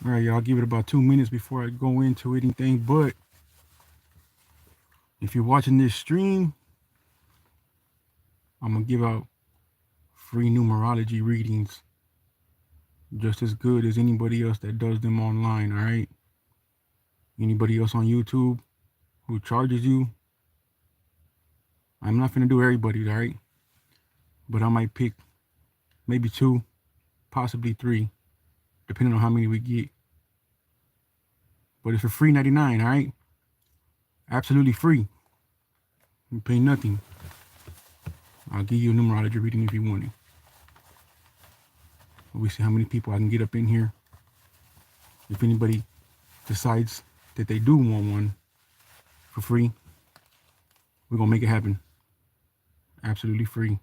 All right, y'all, give it about 2 minutes before I go into anything. But if you're watching this stream, I'm gonna give out free numerology readings just as good as anybody else that does them online. All right. Anybody else on YouTube who charges you, I'm not gonna do everybody's. All right. But I might pick maybe two, possibly three, depending on how many we get. But it's for free 99. All right. Absolutely free. You pay nothing. I'll give you a numerology reading if you want it. We see how many people I can get up in here. If anybody decides that they do want one for free, we're gonna make it happen. Absolutely free.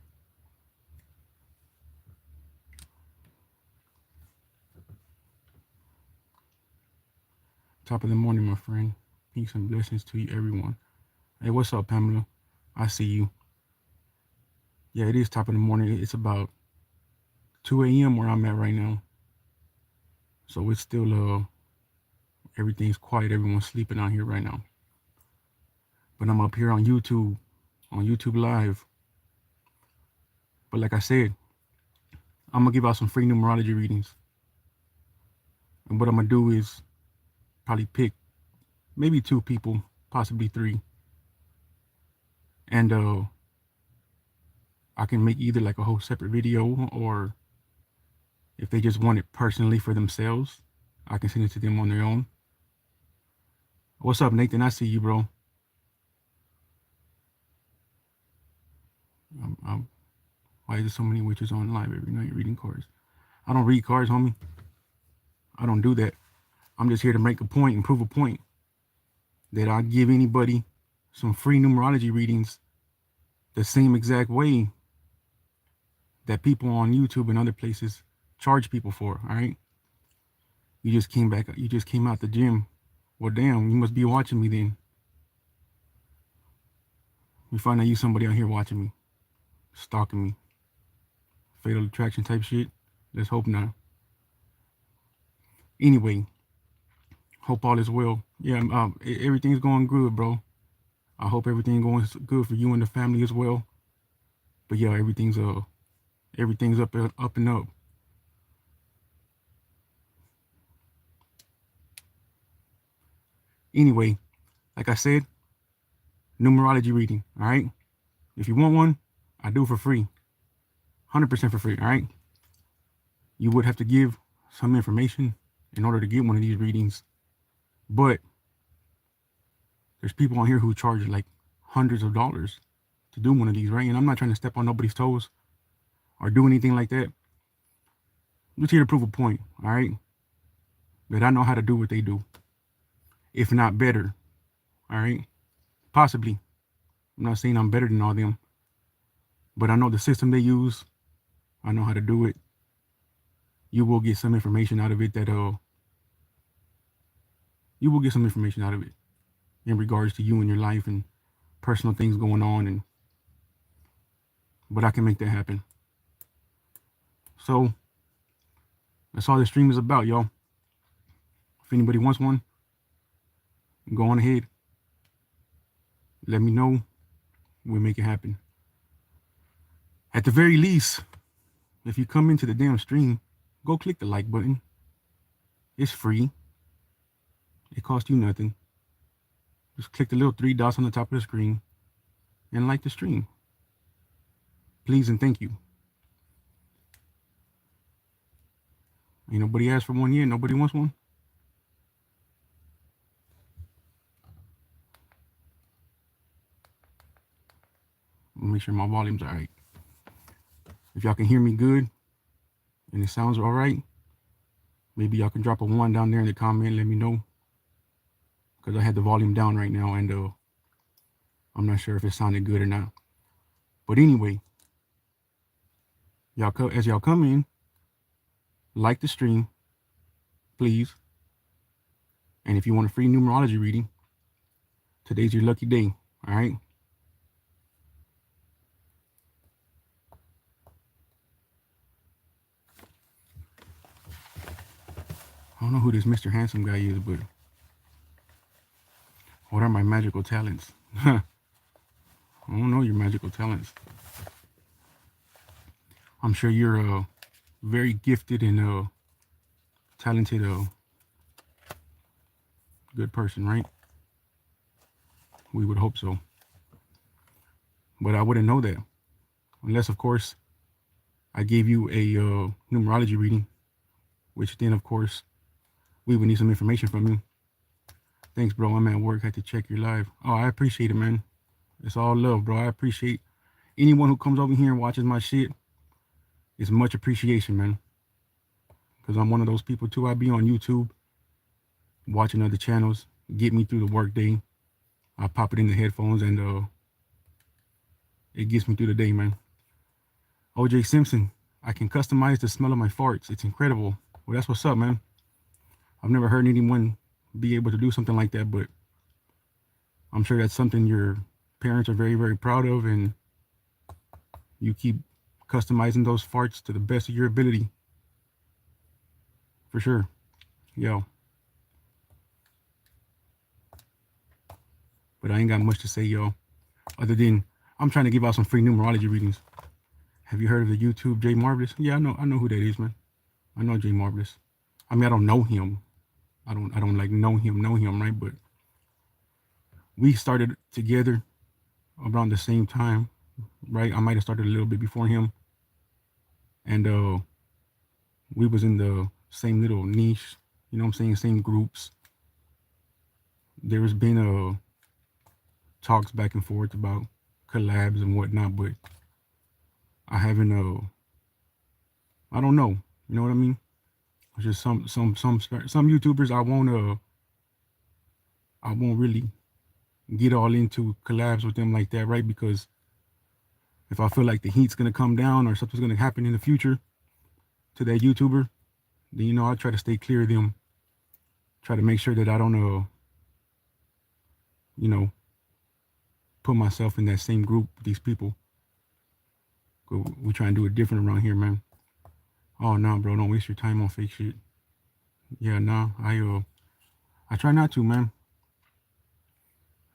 Top of the morning, my friend. Peace and blessings to you, everyone. Hey, what's up, Pamela? I see you. Yeah, it is top of the morning. It's about 2 a.m. where I'm at right now. So it's still everything's quiet. Everyone's sleeping out here right now. But I'm up here on YouTube Live. But like I said, I'm gonna give out some free numerology readings. And what I'm gonna do is probably pick maybe two people, possibly three. And I can make either like a whole separate video, or if they just want it personally for themselves, I can send it to them on their own. What's up, Nathan? I see you, bro. Why is there so many witches on live every night reading cards? I don't read cards, homie. I don't do that. I'm just here to make a point and prove a point that I give anybody some free numerology readings the same exact way that people on YouTube and other places charge people for. All right. You just came out the gym. Well, damn, you must be watching me then. You find out you somebody out here watching me, stalking me. Fatal attraction type shit. Let's hope not. Anyway, hope all is well. Yeah, everything's going good, bro. I hope everything going good for you and the family as well. But yeah, everything's up and up. Anyway, like I said, numerology reading. All right. If you want one, I do for free, 100% for free. All right. You would have to give some information in order to get one of these readings, but there's people on here who charge like hundreds of dollars to do one of these, right? And I'm not trying to step on nobody's toes or do anything like that. I'm just here to prove a point, all right? That I know how to do what they do, if not better, all right? Possibly. I'm not saying I'm better than all them, but I know the system they use. I know how to do it. You will get some information out of it you will get some information out of it in regards to you and your life and personal things going on, but I can make that happen. So that's all the stream is about, y'all. If anybody wants one, go on ahead. Let me know. We'll make it happen. At the very least, if you come into the damn stream, go click the like button. It's free. It costs you nothing. Just click the little three dots on the top of the screen and like the stream. Please and thank you. Ain't nobody asked for one yet. Nobody wants one. Make sure my volume's all right. If y'all can hear me good and it sounds all right, maybe y'all can drop a 1 down there in the comment. Let me know, because I had the volume down right now and I'm not sure if it sounded good or not. But anyway, as y'all come in, like the stream, please. And if you want a free numerology reading, today's your lucky day. All right. I don't know who this Mr. Handsome guy is, but what are my magical talents? I don't know your magical talents. I'm sure you're a very gifted and talented, good person, right? We would hope so. But I wouldn't know that unless, of course, I gave you a numerology reading, which then, of course, we would need some information from you. Thanks, bro. I'm at work. Had to check your live. Oh, I appreciate it, man. It's all love, bro. I appreciate anyone who comes over here and watches my shit. It's much appreciation, man. Because I'm one of those people, too. I be on YouTube watching other channels, get me through the workday. I pop it in the headphones, and it gets me through the day, man. OJ Simpson, I can customize the smell of my farts. It's incredible. Well, that's what's up, man. I've never heard anyone be able to do something like that, but I'm sure that's something your parents are very, very proud of, and you keep customizing those farts to the best of your ability. For sure. Yo. But I ain't got much to say, yo. Other than I'm trying to give out some free numerology readings. Have you heard of the YouTube Jay Marvelous? Yeah, I know who that is, man. I know Jay Marvelous. I mean, I don't know him. I don't like know him, right? But we started together around the same time, right? I might have started a little bit before him. And we was in the same little niche, you know what I'm saying? Same groups. There has been talks back and forth about collabs and whatnot, but I haven't I don't know. You know what I mean? It's just some YouTubers I won't really get all into collabs with them like that, right? Because if I feel like the heat's gonna come down or something's gonna happen in the future to that YouTuber, then you know I try to stay clear of them. Try to make sure that I don't you know, put myself in that same group with these people. We try and do it different around here, man. Oh no, bro, don't waste your time on fake shit. Yeah, no, I try not to, man.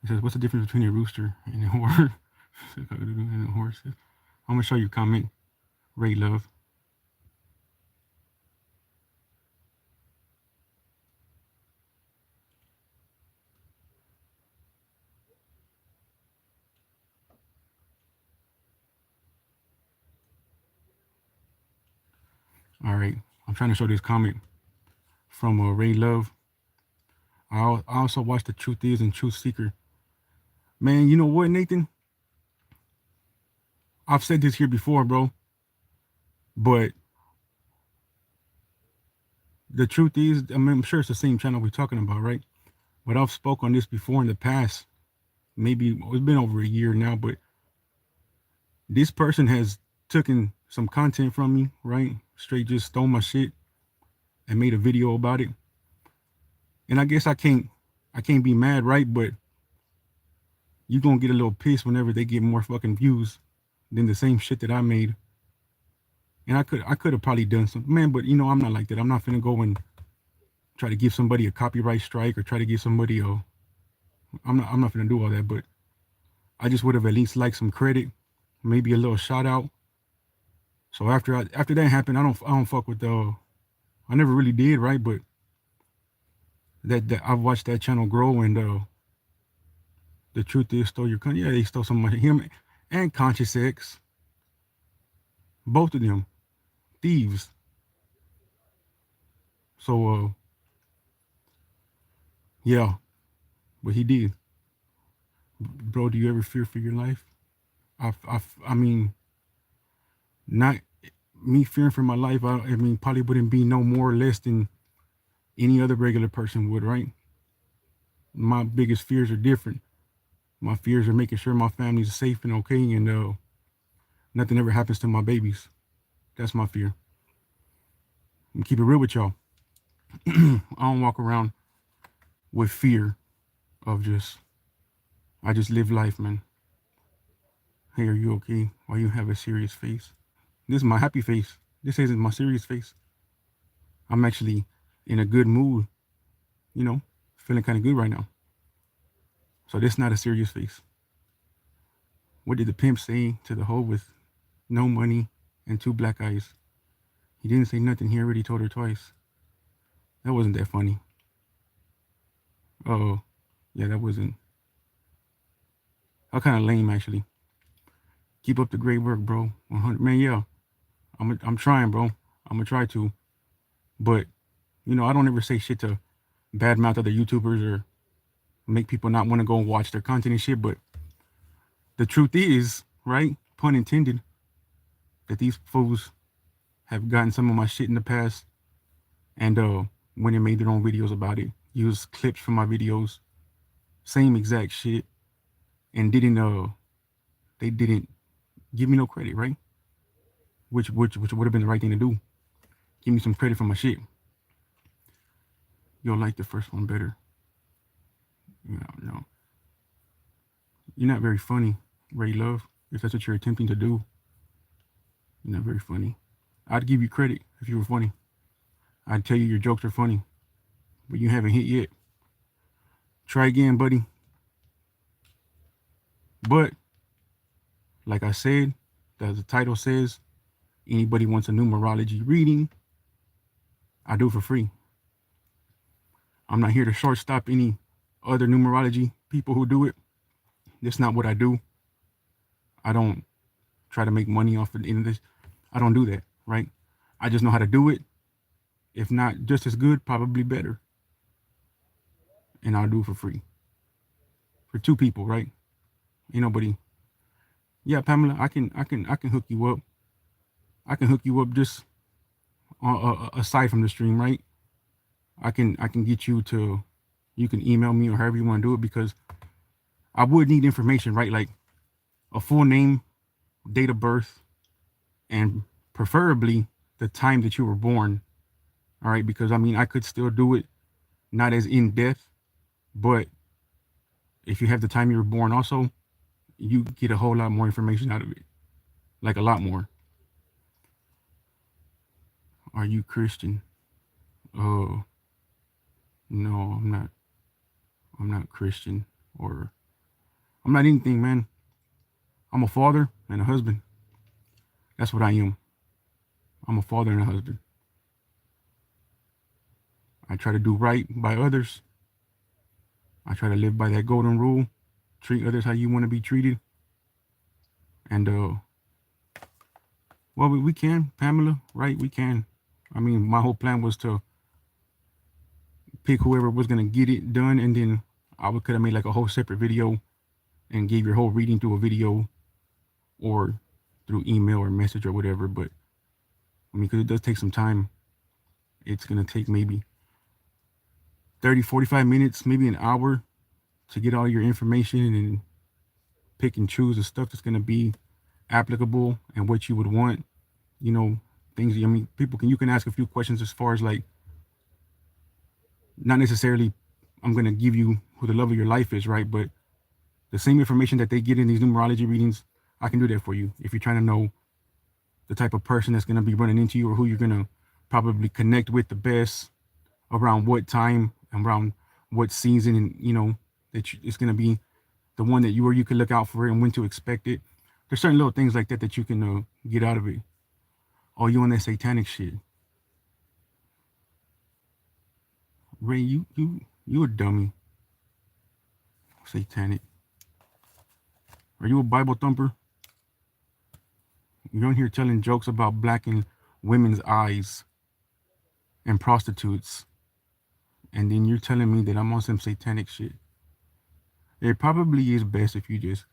It says, what's the difference between a rooster and a horse? And a horse. I'm gonna show you a comment. Ray Love. All right, I'm trying to show this comment from Ray Love. I also watched The Truth Is and Truth Seeker. Man, you know what, Nathan? I've said this here before, bro. But the truth is, I mean, I'm sure it's the same channel we're talking about, right? But I've spoke on this before in the past. Maybe it's been over a year now, but this person has taken some content from me, right? Straight just stole my shit and made a video about it. And I guess I can't be mad, right? But you gonna get a little pissed whenever they get more fucking views than the same shit that I made. And I could have probably done something, man, but you know, I'm not like that. I'm not finna go and try to give somebody a copyright strike or try to give somebody I'm not finna do all that, but I just would have at least liked some credit, maybe a little shout out. So after that happened, I don't fuck with I never really did, right? But that I've watched that channel grow, and the truth is stole your country. Yeah, they stole some money. Him and Conscious X, both of them, thieves. So yeah, but he did. Bro, do you ever fear for your life? I mean, not me fearing for my life. I mean, probably wouldn't be no more or less than any other regular person would, right? My biggest fears are different. My fears are making sure my family's safe and okay, and nothing ever happens to my babies. That's my fear. And keep it real with y'all. I don't walk around with fear of I just live life, man. Hey, are you okay? Why you have a serious face? This is my happy face. This isn't my serious face. I'm actually in a good mood, you know, feeling kind of good right now. So this is not a serious face. What did the pimp say to the hoe with no money and two black eyes? He didn't say nothing. He already told her twice. That wasn't that funny. Oh, yeah, that wasn't. That kind of lame actually. Keep up the great work, bro. 100, man. Yeah, I'm trying, bro. I'm gonna try to, but I don't ever say shit to badmouth other YouTubers or make people not want to go and watch their content and shit. But the truth is, right? Pun intended, that these fools have gotten some of my shit in the past and went and made their own videos about it. Used clips from my videos, same exact shit, and they didn't give me no credit, right? Which would have been the right thing to do. Give me some credit for my shit. You'll like the first one better. No. You're not very funny, Ray Love. If that's what you're attempting to do, you're not very funny. I'd give you credit if you were funny. I'd tell you your jokes are funny, but you haven't hit yet. Try again, buddy. But like I said, as the title says, anybody wants a numerology reading, I do it for free. I'm not here to shortstop any other numerology people who do it. That's not what I do. I don't try to make money off of the end of this. I don't do that, right? I just know how to do it. If not just as good, probably better. And I'll do it for free. For two people, right? Ain't nobody. Yeah, Pamela, I can hook you up. I can hook you up just aside from the stream, right? I can get you to, you can email me or however you want to do it, because I would need information, right? Like a full name, date of birth, and preferably the time that you were born. All right, because I mean I could still do it, not as in depth, but if you have the time you were born also, you get a whole lot more information out of it. Like a lot more. Are you Christian? Oh, no, I'm not. I'm not Christian, or I'm not anything, man. I'm a father and a husband. That's what I am. I'm a father and a husband. I try to do right by others. I try to live by that golden rule. Treat others how you want to be treated. And well, we can, Pamela, right? We can. I mean, my whole plan was to pick whoever was gonna get it done, and then I could have made like a whole separate video and gave your whole reading through a video or through email or message or whatever. But I mean, because it does take some time. It's gonna take maybe 30, 45 minutes, maybe an hour to get all your information and pick and choose the stuff that's gonna be applicable and what you would want. Things. I mean, you can ask a few questions as far as like, not necessarily I'm gonna give you who the love of your life is, right? But the same information that they get in these numerology readings, I can do that for you. If you're trying to know the type of person that's gonna be running into you, or who you're gonna probably connect with the best, around what time, around what season, and it's gonna be the one that you can look out for it and when to expect it. There's certain little things like that that you can get out of it. Oh, you on that satanic shit, Ray? You a dummy. Satanic. Are you a Bible thumper? You're on here telling jokes about blacking women's eyes and prostitutes, and then you're telling me that I'm on some satanic shit. It probably is best if you just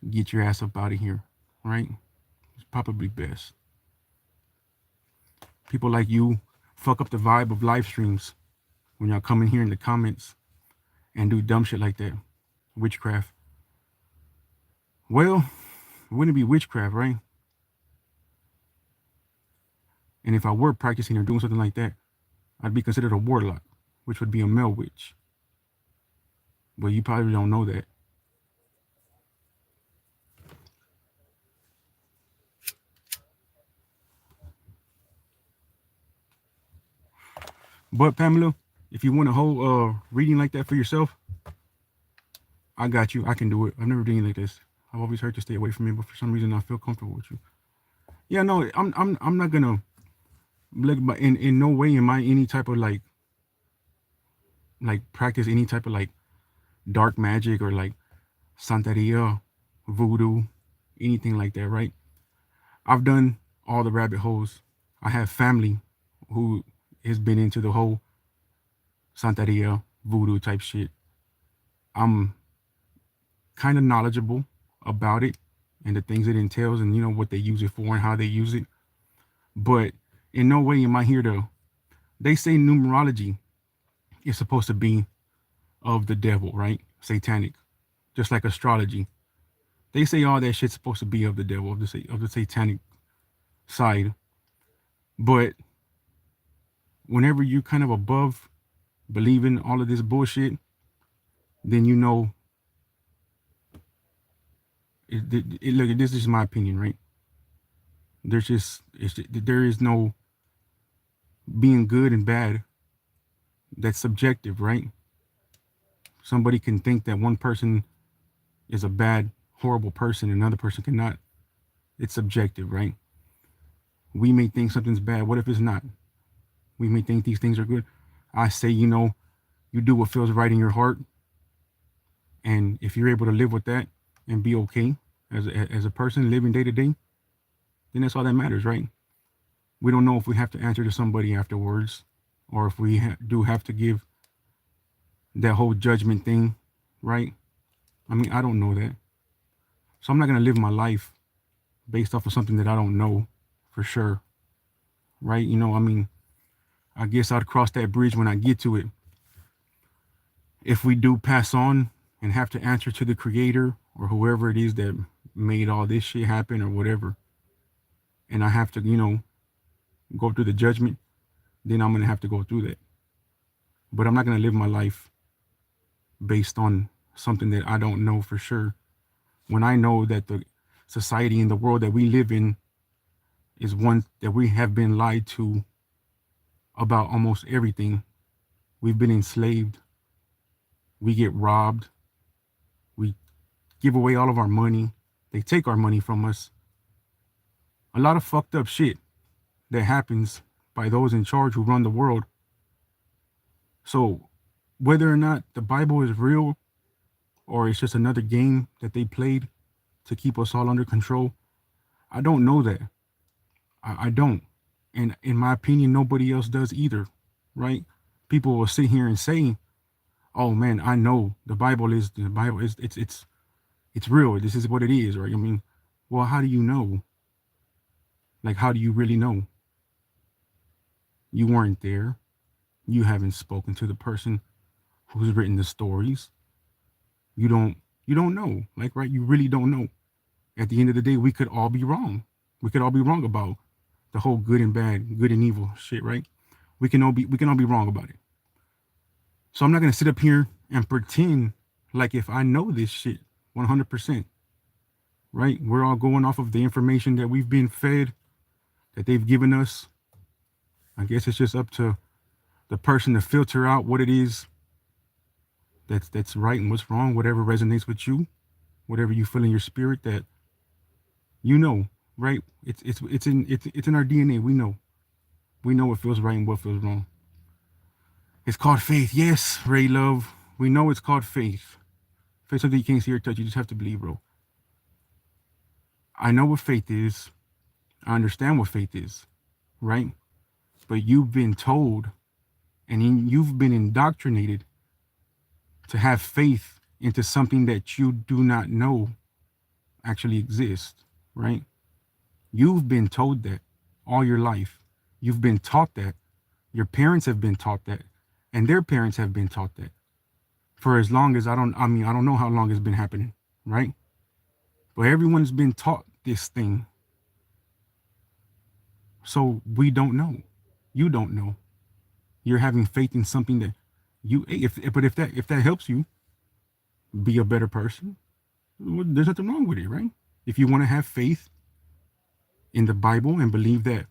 get your ass up out of here, right? It's probably best. People like you fuck up the vibe of live streams when y'all come in here in the comments and do dumb shit like that. Witchcraft. Well, it wouldn't be witchcraft, right? And if I were practicing or doing something like that, I'd be considered a warlock, which would be a male witch. But you probably don't know that. But Pamela, if you want a whole reading like that for yourself, I got you. I can do it. I've never done anything like this. I've always heard to stay away from me, but for some reason I feel comfortable with you. Yeah, no, I'm not gonna like, but in no way am I any type of like practice any type of like dark magic or like Santeria, voodoo, anything like that, right? I've done all the rabbit holes. I have family who has been into the whole Santeria, voodoo type shit. I'm kind of knowledgeable about it and the things it entails and what they use it for and how they use it. But in no way am I here to. They say numerology is supposed to be of the devil, right? Satanic, just like astrology. They say all that shit's supposed to be of the devil, of the satanic side. But whenever you kind of above believing all of this bullshit, then look. This is my opinion, right? There is no being good and bad. That's subjective, right? Somebody can think that one person is a bad, horrible person, and another person cannot. It's subjective, right? We may think something's bad. What if it's not? We may think these things are good. I say, you do what feels right in your heart, and if you're able to live with that and be okay as a person living day to day, then that's all that matters, right? We don't know if we have to answer to somebody afterwards, or if we do have to give that whole judgment thing, right? I mean, I don't know that, so I'm not gonna live my life based off of something that I don't know for sure, right? I mean, I guess I'd cross that bridge when I get to it. If we do pass on and have to answer to the creator or whoever it is that made all this shit happen or whatever, and I have to, go through the judgment, then I'm going to have to go through that. But I'm not going to live my life based on something that I don't know for sure. When I know that the society and the world that we live in is one that we have been lied to about almost everything. We've been enslaved. We get robbed. We give away all of our money. They take our money from us. A lot of fucked up shit that happens by those in charge who run the world. So whether or not the Bible is real or it's just another game that they played to keep us all under control, I don't know that. I don't. And in my opinion, nobody else does either, right? People will sit here and say, oh man, I know the Bible is it's real. This is what it is, right? I mean, well, how do you know? Like, how do you really know? You weren't there. You haven't spoken to the person who's written the stories. You don't know. Like, right, you really don't know. At the end of the day, we could all be wrong. We could all be wrong about the whole good and bad, good and evil shit, right? We can all be wrong about it. So I'm not gonna sit up here and pretend like if I know this shit 100%, right? We're all going off of the information that we've been fed, that they've given us. I guess it's just up to the person to filter out what it is that's right and what's wrong, whatever resonates with you, whatever you feel in your spirit that right? It's in our DNA. We know what feels right and what feels wrong. It's called faith. Yes, Ray Love. We know it's called faith. Faith something you can't see or touch. You just have to believe, bro. I know what faith is. I understand what faith is, right? But you've been told and you've been indoctrinated to have faith into something that you do not know actually exists, right? You've been told that all your life. You've been taught that. Your parents have been taught that. And their parents have been taught that. For as long as I don't know how long it's been happening, right? But everyone's been taught this thing. So we don't know. You don't know. You're having faith in something that if that helps you be a better person, well, there's nothing wrong with it, right? If you want to have faith in the Bible and believe that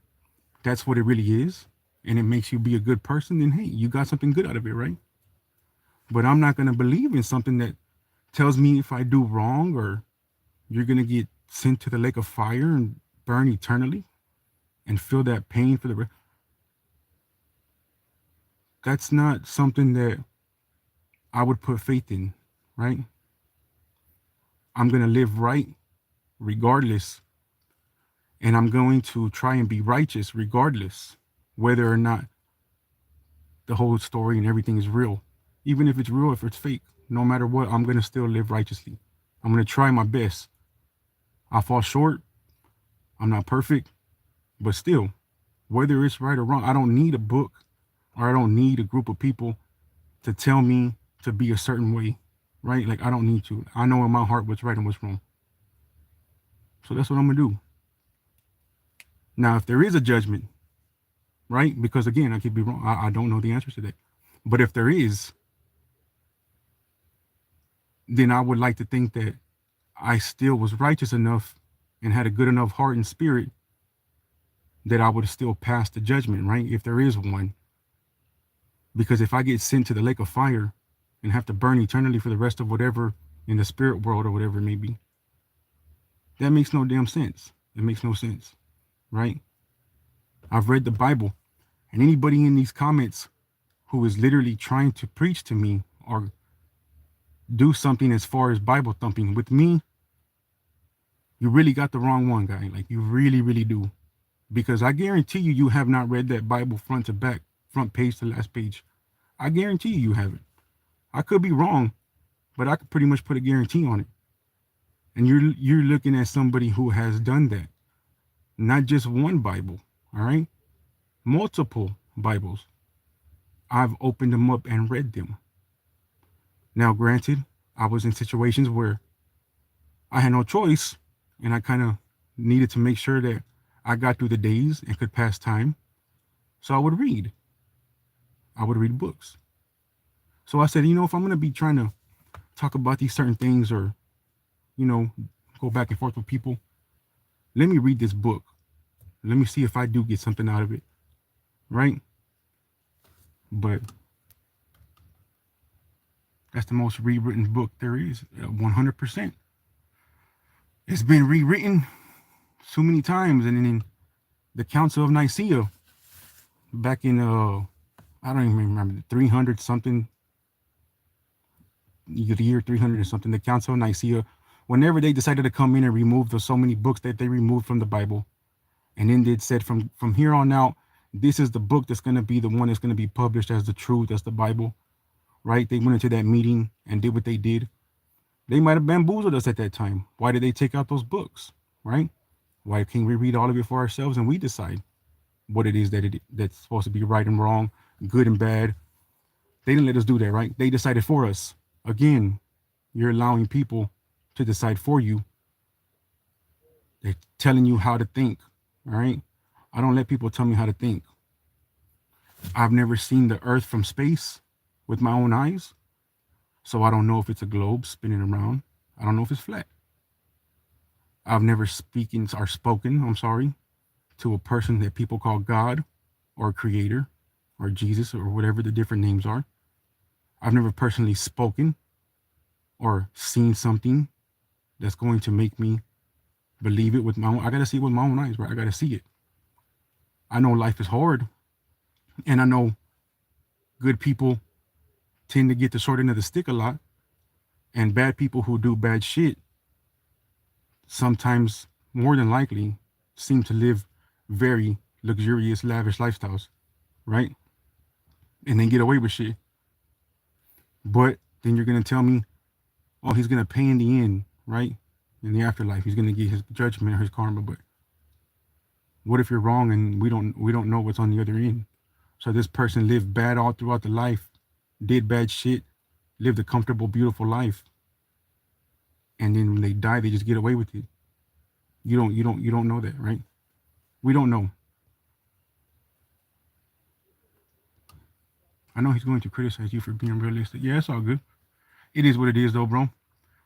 that's what it really is, and it makes you be a good person, then hey, you got something good out of it, right? But I'm not going to believe in something that tells me if I do wrong or you're going to get sent to the lake of fire and burn eternally and feel that pain for the rest. That's not something that I would put faith in, right? I'm going to live right regardless, and I'm going to try and be righteous regardless, whether or not the whole story and everything is real. Even if it's real, if it's fake, no matter what, I'm going to still live righteously. I'm going to try my best. I fall short. I'm not perfect, but still, whether it's right or wrong, I don't need a book or I don't need a group of people to tell me to be a certain way, right? Like, I don't need to. I know in my heart what's right and what's wrong. So that's what I'm going to do. Now, if there is a judgment, right? Because again, I could be wrong. I don't know the answers to that. But if there is, then I would like to think that I still was righteous enough and had a good enough heart and spirit that I would still pass the judgment, right? If there is one. Because if I get sent to the lake of fire and have to burn eternally for the rest of whatever in the spirit world or whatever it may be, that makes no damn sense. It makes no sense, right? I've read the Bible, and anybody in these comments who is literally trying to preach to me or do something as far as Bible thumping with me, you really got the wrong one, guy. Like, you really, really do. Because I guarantee you, you have not read that Bible front to back, front page to last page. I guarantee you haven't. I could be wrong, but I could pretty much put a guarantee on it. And you're looking at somebody who has done that. Not just one Bible, all right? Multiple Bibles. I've opened them up and read them. Now, granted, I was in situations where I had no choice, and I kind of needed to make sure that I got through the days and could pass time. So I would read. I would read books. So I said, if I'm going to be trying to talk about these certain things or, go back and forth with people, let me read this book. Let me see if I do get something out of it. Right? But that's the most rewritten book there is, 100%. It's been rewritten so many times. And then in the Council of Nicaea, back in, I don't even remember, 300 something, the year 300 or something, the Council of Nicaea, whenever they decided to come in and remove the so many books that they removed from the Bible, and then they said from here on out, this is the book that's going to be the one that's going to be published as the truth, as the Bible, right? They went into that meeting and did what they did. They might have bamboozled us at that time. Why did they take out those books, right? Why can't we read all of it for ourselves and we decide what it is that's supposed to be right and wrong, good and bad? They didn't let us do that, right? They decided for us. Again, you're allowing people to decide for you. They're telling you how to think, all right? I don't let people tell me how to think. I've never seen the earth from space with my own eyes, so I don't know if it's a globe spinning around. I don't know if it's flat. I've never spoken to a person that people call God or Creator or Jesus or whatever the different names are. I've never personally spoken or seen something that's going to make me believe it with my own. I got to see it with my own eyes, right? I got to see it. I know life is hard, and I know good people tend to get the short end of the stick a lot, and bad people who do bad shit sometimes, more than likely, seem to live very luxurious, lavish lifestyles, right? And then get away with shit. But then you're going to tell me, oh, he's going to pay in the end, right? In the afterlife, he's going to get his judgment or his karma. But what if you're wrong and we don't know what's on the other end? So this person lived bad all throughout the life, did bad shit, lived a comfortable, beautiful life, and then when they die, they just get away with it. You don't know that, right? We don't know. I know he's going to criticize you for being realistic. Yeah, it's all good. It is what it is, though, bro.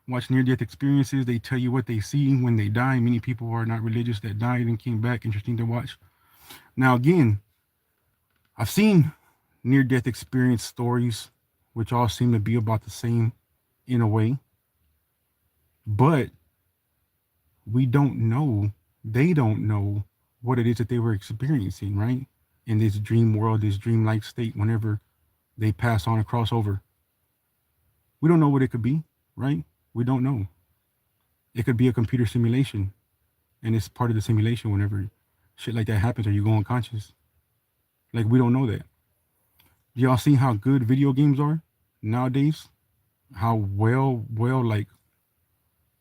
Watch near-death experiences. They tell you what they see when they die. Many people are not religious that died and came back. Interesting to watch. Now, again, I've seen near-death experience stories, which all seem to be about the same in a way, but we don't know, they don't know what it is that they were experiencing, right? In this dream world, this dreamlike state, whenever they pass on a crossover. We don't know what it could be, right? We don't know. It could be a computer simulation, and it's part of the simulation whenever shit like that happens or you go unconscious. Like, we don't know that. Y'all see how good video games are nowadays? How like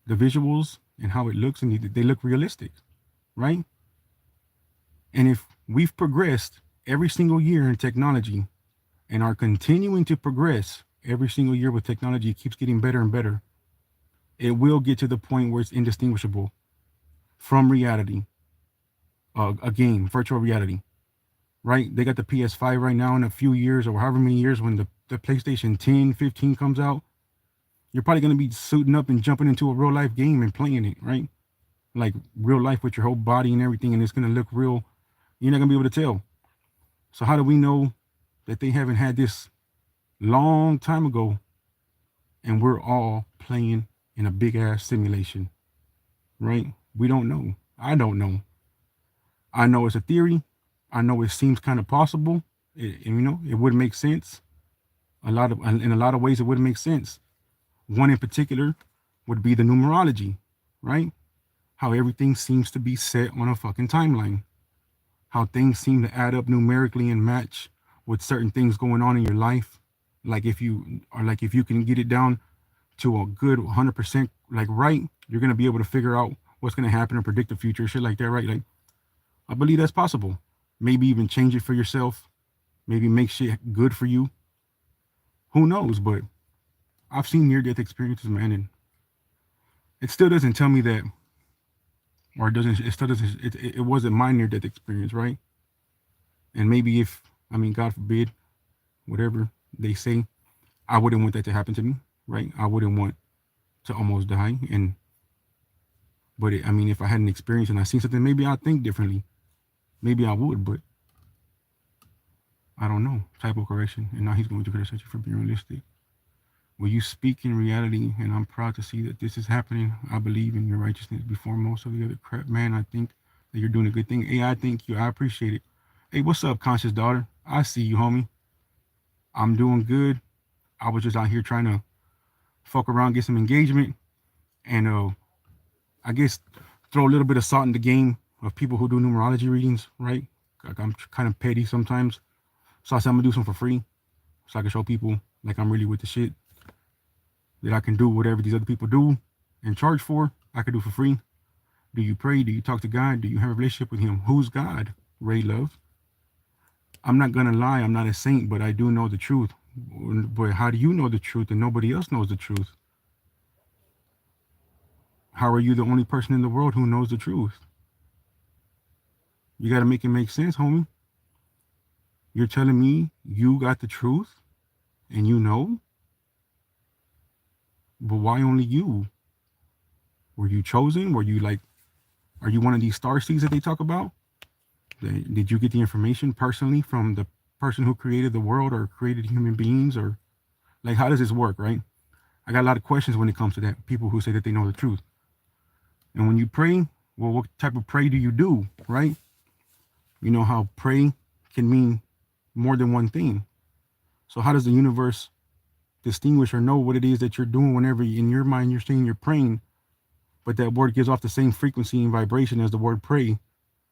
the visuals and how it looks, and they look realistic, right? And if we've progressed every single year in technology and are continuing to progress every single year with technology, it keeps getting better and better. It will get to the point where it's indistinguishable from reality. A game, virtual reality, right? They got the PS5 right now. In a few years or however many years, when the PlayStation 10, 15 comes out, you're probably going to be suiting up and jumping into a real life game and playing it, right? Like real life with your whole body and everything, and it's going to look real. You're not going to be able to tell. So how do we know that they haven't had this long time ago and we're all playing in a big ass simulation, right? We don't know. I don't know. I know it's a theory. I know it seems kind of possible. It would make sense. In a lot of ways, it would make sense. One in particular would be the numerology, right? How everything seems to be set on a fucking timeline. How things seem to add up numerically and match with certain things going on in your life. Like if you can get it down to a good 100% like right, you're gonna be able to figure out what's gonna happen and predict the future, shit like that, right? Like, I believe that's possible. Maybe even change it for yourself. Maybe make shit good for you. Who knows? But I've seen near-death experiences, man, and it still doesn't tell me that, or it doesn't. It still doesn't. It wasn't my near-death experience, right? And maybe if, I mean, God forbid, whatever they say, I wouldn't want that to happen to me, right? I wouldn't want to almost die. I mean, if I had an experience and I seen something, maybe I'd think differently. Maybe I would, but I don't know. Typo correction. And now he's going to criticize you for being realistic. Will you speak in reality? And I'm proud to see that this is happening. I believe in your righteousness before most of the other crap. Man, I think that you're doing a good thing. Hey, I thank you. I appreciate it. Hey, what's up, conscious daughter? I see you, homie. I'm doing good. I was just out here trying to fuck around, get some engagement, and I guess throw a little bit of salt in the game of people who do numerology readings, right? Like, I'm kind of petty sometimes. So I said I'm gonna do something for free, so I can show people like I'm really with the shit. That I can do whatever these other people do and charge for, I can do for free. Do you pray? Do you talk to God? Do you have a relationship with Him? Who's God? Ray Love. I'm not gonna lie, I'm not a saint, but I do know the truth. But how do you know the truth and nobody else knows the truth? How are you the only person in the world who knows the truth? You gotta make it make sense, homie. You're telling me you got the truth and you know? But why only you? Were you chosen? Were you like, are you one of these star seeds that they talk about? Did you get the information personally from the person who created the world or created human beings? Or like, how does this work, right? I got a lot of questions when it comes to that. People who say that they know the truth. And when you pray, well, what type of pray do you do, right? You know how pray can mean more than one thing. So how does the universe distinguish or know what it is that you're doing whenever in your mind you're saying you're praying, but that word gives off the same frequency and vibration as the word pray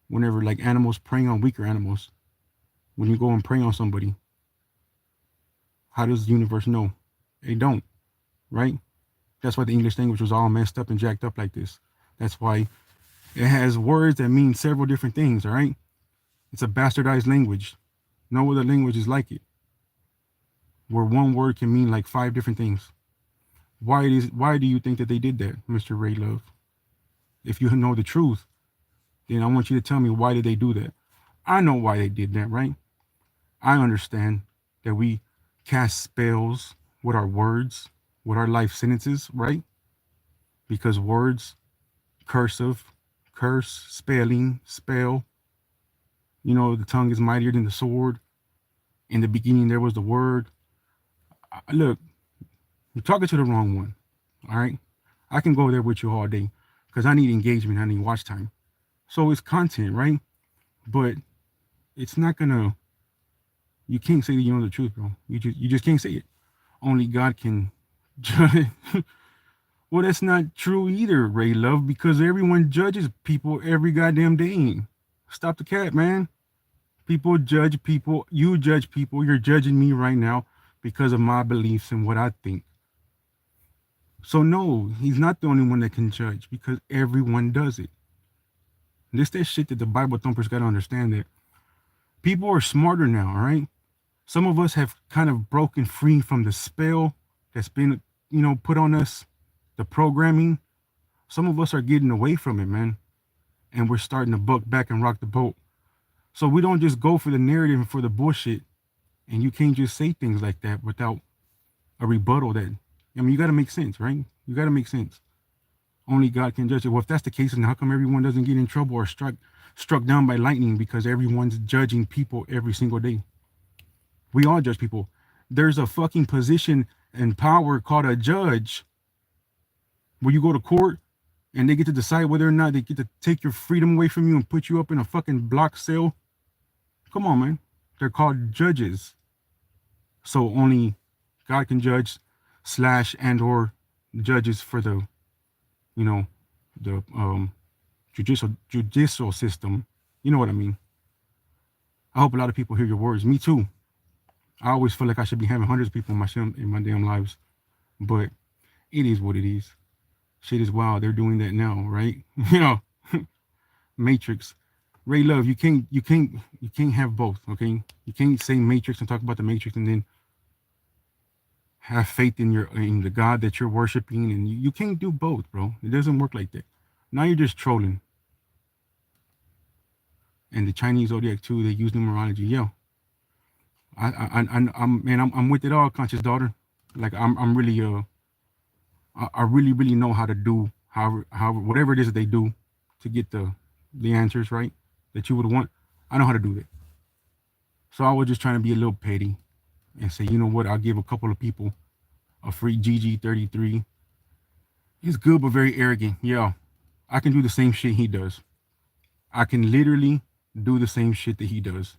whenever like animals preying on weaker animals? When you go and pray on somebody, how does the universe know? They don't, right? That's why the English language was all messed up and jacked up like this. That's why it has words that mean several different things, all right? It's a bastardized language. No other language is like it, where one word can mean like 5 different things. Why do you think that they did that, Mr. Ray Love? If you know the truth, then I want you to tell me, why did they do that? I know why they did that, right? I understand that we cast spells with our words, with our life sentences, right? Because words, cursive, curse, spelling, spell, the tongue is mightier than the sword. In the beginning, there was the Word. Look, you're talking to the wrong one. All right. I can go there with you all day because I need engagement. I need watch time. So it's content, right? But it's not gonna. You can't say that you know the truth, bro. You just can't say it. Only God can judge. Well, that's not true either, Ray Love, because everyone judges people every goddamn day. Stop the cat, man. People judge people. You judge people. You're judging me right now because of my beliefs and what I think. So no, he's not the only one that can judge because everyone does it. This that shit that the Bible thumpers gotta understand that people are smarter now, all right? Some of us have kind of broken free from the spell that's been, put on us, the programming. Some of us are getting away from it, man. And we're starting to buck back and rock the boat. So we don't just go for the narrative and for the bullshit. And you can't just say things like that without a rebuttal that, you got to make sense, right? You got to make sense. Only God can judge it. Well, if that's the case, then how come everyone doesn't get in trouble or struck down by lightning? Because everyone's judging people every single day. We all judge people. There's a fucking position and power called a judge where you go to court and they get to decide whether or not they get to take your freedom away from you and put you up in a fucking block cell. Come on, man. They're called judges. So only God can judge / and or judges for the, the judicial system. You know what I mean? I hope a lot of people hear your words. Me too. I always feel like I should be having hundreds of people in my damn lives, but it is what it is. Shit is wild. They're doing that now, right? Matrix. Ray Love, you can't have both, okay? You can't say Matrix and talk about the Matrix and then have faith in the God that you're worshiping, and you can't do both, bro. It doesn't work like that. Now you're just trolling. And the Chinese zodiac too, they use numerology. Yeah, I'm with it all, conscious daughter. Like I'm really I really know how to do how whatever it is that they do to get the answers right that you would want. I know how to do that. So I was just trying to be a little petty and say, you know what? I'll give a couple of people a free GG33. He's good but very arrogant. Yeah, I can do the same shit he does. I can literally do the same shit that he does.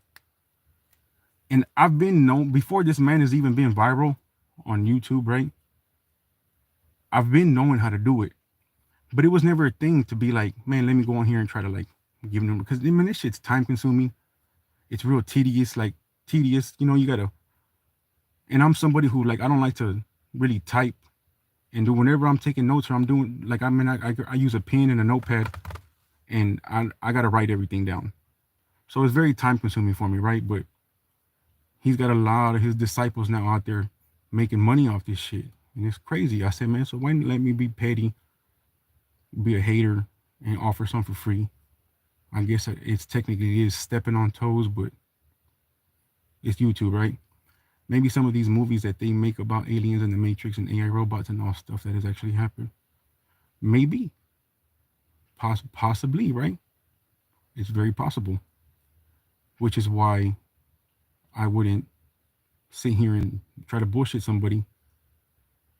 And I've been known before this man has even been viral on YouTube, right? I've been knowing how to do it. But it was never a thing to be like, man, let me go on here and try to like give them, because I mean, this shit's time consuming. It's real tedious, you gotta, and I'm somebody who like, I don't like to really type and do whenever I'm taking notes or I'm doing like, I use a pen and a notepad and I gotta write everything down. So it's very time consuming for me, right? But he's got a lot of his disciples now out there making money off this shit. And it's crazy. I said, man, so why let me be petty, be a hater, and offer something for free? I guess it's technically is stepping on toes, but it's YouTube, right? Maybe some of these movies that they make about aliens and the Matrix and AI robots and all stuff that has actually happened. Maybe. Possibly, right? It's very possible. Which is why I wouldn't sit here and try to bullshit somebody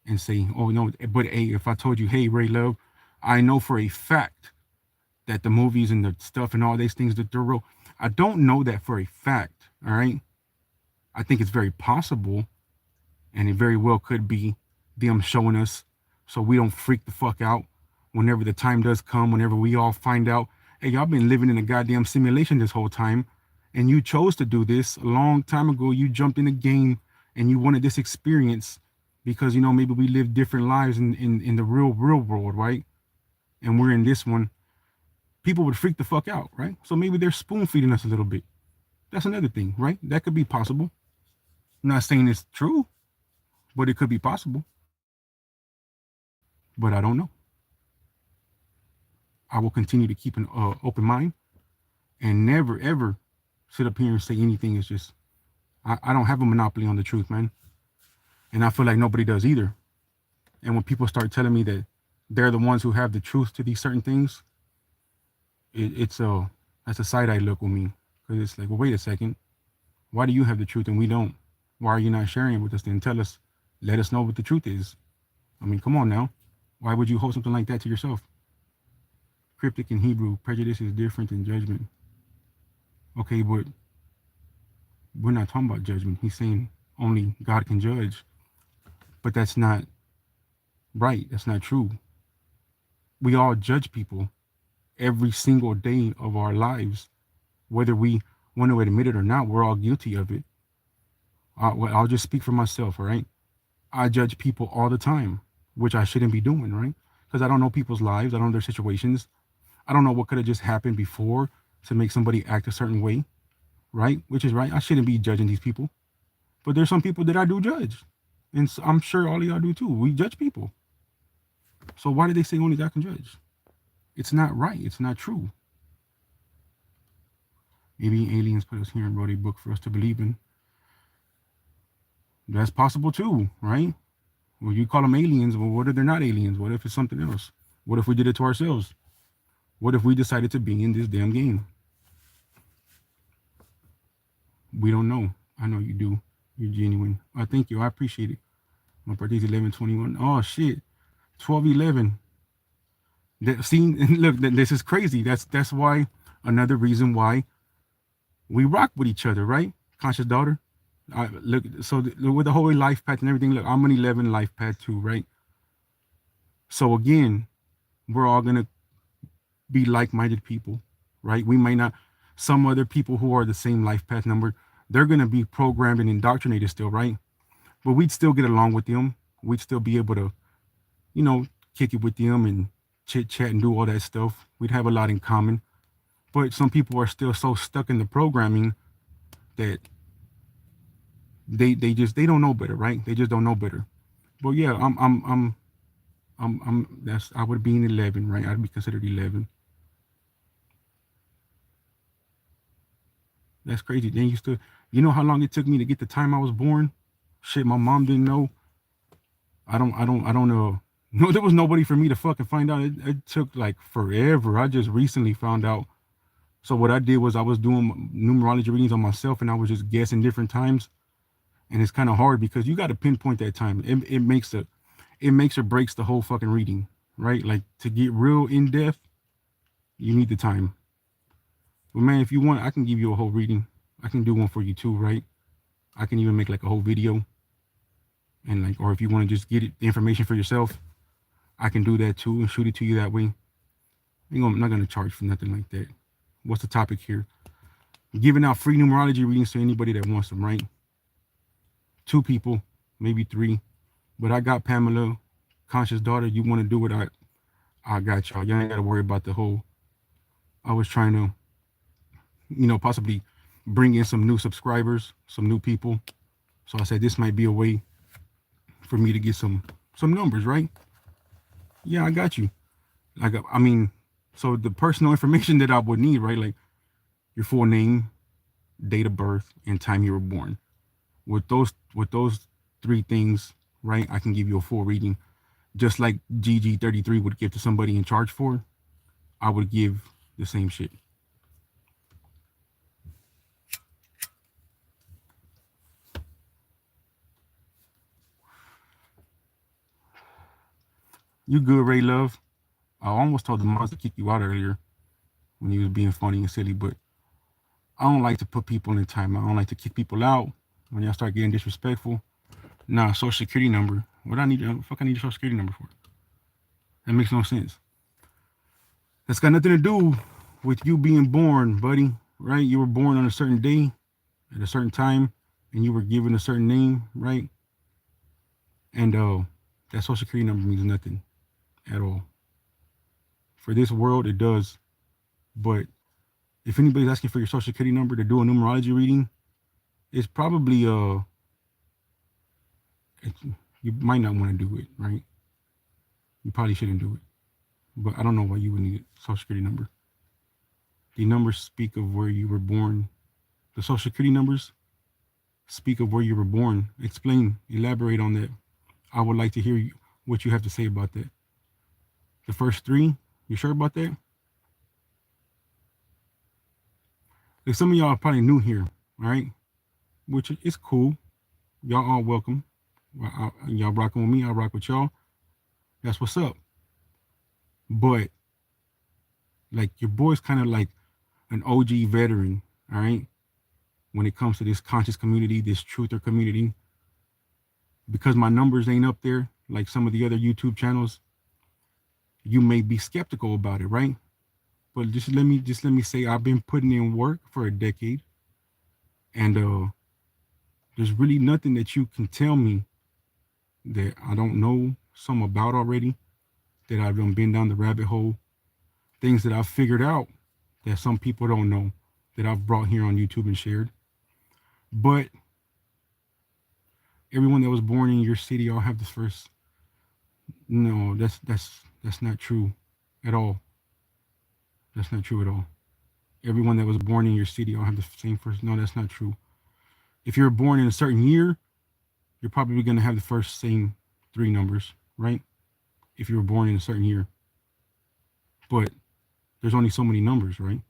and say, oh no, but hey, if I told you, hey, Ray Love, I know for a fact that the movies and the stuff and all these things that they're real. I don't know that for a fact, all right? I think it's very possible, and it very well could be them showing us so we don't freak the fuck out whenever the time does come, whenever we all find out, hey, y'all been living in a goddamn simulation this whole time, and you chose to do this a long time ago. You jumped in the game and you wanted this experience because, maybe we live different lives in the real world, right? And we're in this one. People would freak the fuck out, right? So maybe they're spoon feeding us a little bit. That's another thing, right? That could be possible. I'm not saying it's true, but it could be possible. But I don't know. I will continue to keep an open mind and never, ever sit up here and say anything is just, I don't have a monopoly on the truth, man. And I feel like nobody does either. And when people start telling me that they're the ones who have the truth to these certain things, that's a side eye look with me. Because it's like, well, wait a second. Why do you have the truth and we don't? Why are you not sharing it with us? Then tell us, let us know what the truth is. I mean, come on now. Why would you hold something like that to yourself? Cryptic in Hebrew, prejudice is different than judgment. Okay, but we're not talking about judgment. He's saying only God can judge. But that's not right. That's not true. We all judge people every single day of our lives. Whether we want to admit it or not, we're all guilty of it. Well, I'll just speak for myself, all right? I judge people all the time, which I shouldn't be doing, right? Because I don't know people's lives. I don't know their situations. I don't know what could have just happened before to make somebody act a certain way, right? Which is right. I shouldn't be judging these people. But there's some people that I do judge. And so I'm sure all of y'all do too. We judge people. So why did they say only God can judge? It's not right. It's not true. Maybe aliens put us here and wrote a book for us to believe in. That's possible too, right? Well, you call them aliens. Well, what if they're not aliens? What if it's something else? What if we did it to ourselves? What if we decided to be in this damn game? We don't know. I know you do. You're genuine. I thank you. I appreciate it. My birthday's 11/21. Oh shit, 12/11. That see, look, this is crazy. That's why another reason why we rock with each other, right? Conscious daughter. I look so with the whole life path and everything. Look, I'm an 11 life path too, right? So again, we're all gonna be like-minded people, right? We might not. Some other people who are the same life path number, they're gonna be programmed and indoctrinated still, right? But we'd still get along with them. We'd still be able to, you know, kick it with them and chit chat and do all that stuff. We'd have a lot in common. But some people are still so stuck in the programming that they don't know better, right? They just don't know better. But yeah, that's I would be in 11, right? I'd be considered 11. That's crazy. Then used to, you know how long it took me to get the time I was born? Shit, my mom didn't know. I don't know. No, there was nobody for me to fucking find out. It took like forever. I just recently found out. So what I did was I was doing numerology readings on myself, and I was just guessing different times. And it's kind of hard because you got to pinpoint that time. It makes or breaks the whole fucking reading, right? Like to get real in depth, you need the time. But man, if you want, I can give you a whole reading. I can do one for you too, right? I can even make like a whole video, and like, or if you want to just get it, the information for yourself, I can do that too and shoot it to you that way. I'm not gonna charge for nothing like that. What's the topic here? Giving out free numerology readings to anybody that wants them, right? 2 people, maybe 3. But I got Pamela, conscious daughter. You want to do it? I got y'all. Y'all ain't got to worry about the whole. I was trying to, possibly bring in some new subscribers, some new people. So I said this might be a way for me to get some numbers, right? Yeah, I got you. Like, I mean, so the personal information that I would need, right? Like your full name, date of birth, and time you were born. With those 3 things, right? I can give you a full reading, just like GG33 would give to somebody in charge for. I would give the same shit. You good, Ray Love? I almost told the mods to kick you out earlier when he was being funny and silly, but I don't like to put people in time. I don't like to kick people out when y'all start getting disrespectful. Nah, social security number. What I need? Fuck, I need a social security number for? That makes no sense. That's got nothing to do with you being born, buddy. Right? You were born on a certain day, at a certain time, and you were given a certain name, right? And that social security number means nothing at all. For this world, it does. But if anybody's asking for your social security number to do a numerology reading, it's probably you might not want to do it, right? You probably shouldn't do it. But I don't know why you would need a social security number. The numbers speak of where you were born. The social security numbers speak of where you were born. Explain, elaborate on that. I would like to hear what you have to say about that. The first 3, you sure about that? Like some of y'all are probably new here, right? which is cool. Y'all all welcome. Y'all rocking with me, I rock with y'all. That's what's up. But like your boy's kind of like an OG veteran, all right? When it comes to this conscious community, this truther community, because my numbers ain't up there like some of the other YouTube channels, you may be skeptical about it, right? But just let me say I've been putting in work for a decade, and there's really nothing that you can tell me that I don't know some about already, that I've been down the rabbit hole, things that I've figured out that some people don't know, that I've brought here on YouTube and shared. But everyone that was born in your city all have this first. No, that's not true at all. That's not true at all. Everyone that was born in your city all have the same first. No, that's not true. If you're born in a certain year, you're probably going to have the first same three numbers, right? If you were born in a certain year. But there's only so many numbers, right?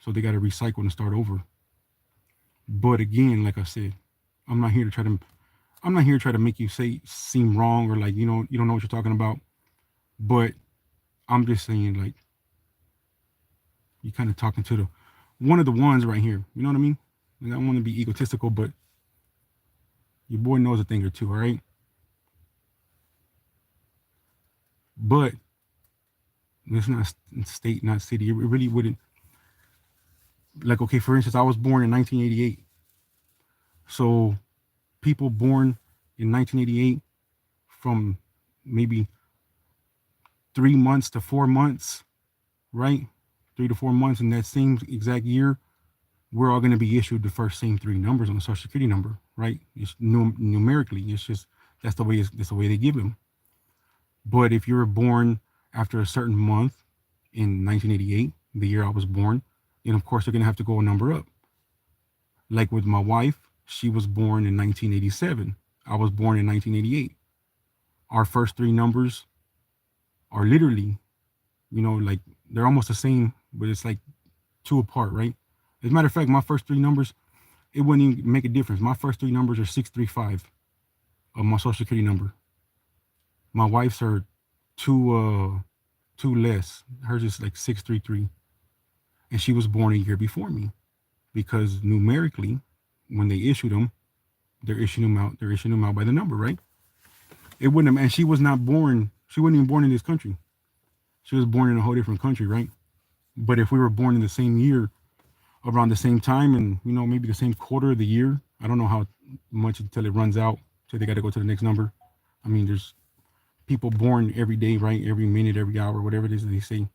So they got to recycle and start over. But again, like I said, I'm not here to try to I'm not here to try to make you seem wrong or like you don't know what you're talking about. But I'm just saying, like, you kind of talking to the one of the ones right here. You know what I mean? Like, I don't want to be egotistical, but your boy knows a thing or two, all right? But it's not state, not city. It really wouldn't. Like, okay, for instance, I was born in 1988. So people born in 1988 from maybe 3 months to 4 months, right? 3 to 4 months in that same exact year, we're all going to be issued the first same three numbers on the Social Security number, right? It's numerically. It's just that's the way they give them. But if you were born after a certain month in 1988, the year I was born, then of course they're going to have to go a number up. Like with my wife, she was born in 1987. I was born in 1988. Our first three numbers are literally, like they're almost the same, but it's like two apart, right? As a matter of fact, my first three numbers, it wouldn't even make a difference. My first three numbers are 635 of my Social Security number. My wife's are two less. Hers is like 633. And she was born a year before me. Because numerically, when they issued them, they're issuing them out by the number, right? It wouldn't have, and she wasn't even born in this country. She was born in a whole different country, right? But if we were born in the same year, around the same time, and maybe the same quarter of the year, I don't know how much until it runs out, so they got to go to the next number. I mean, there's people born every day, right? Every minute, every hour, whatever it is that they say.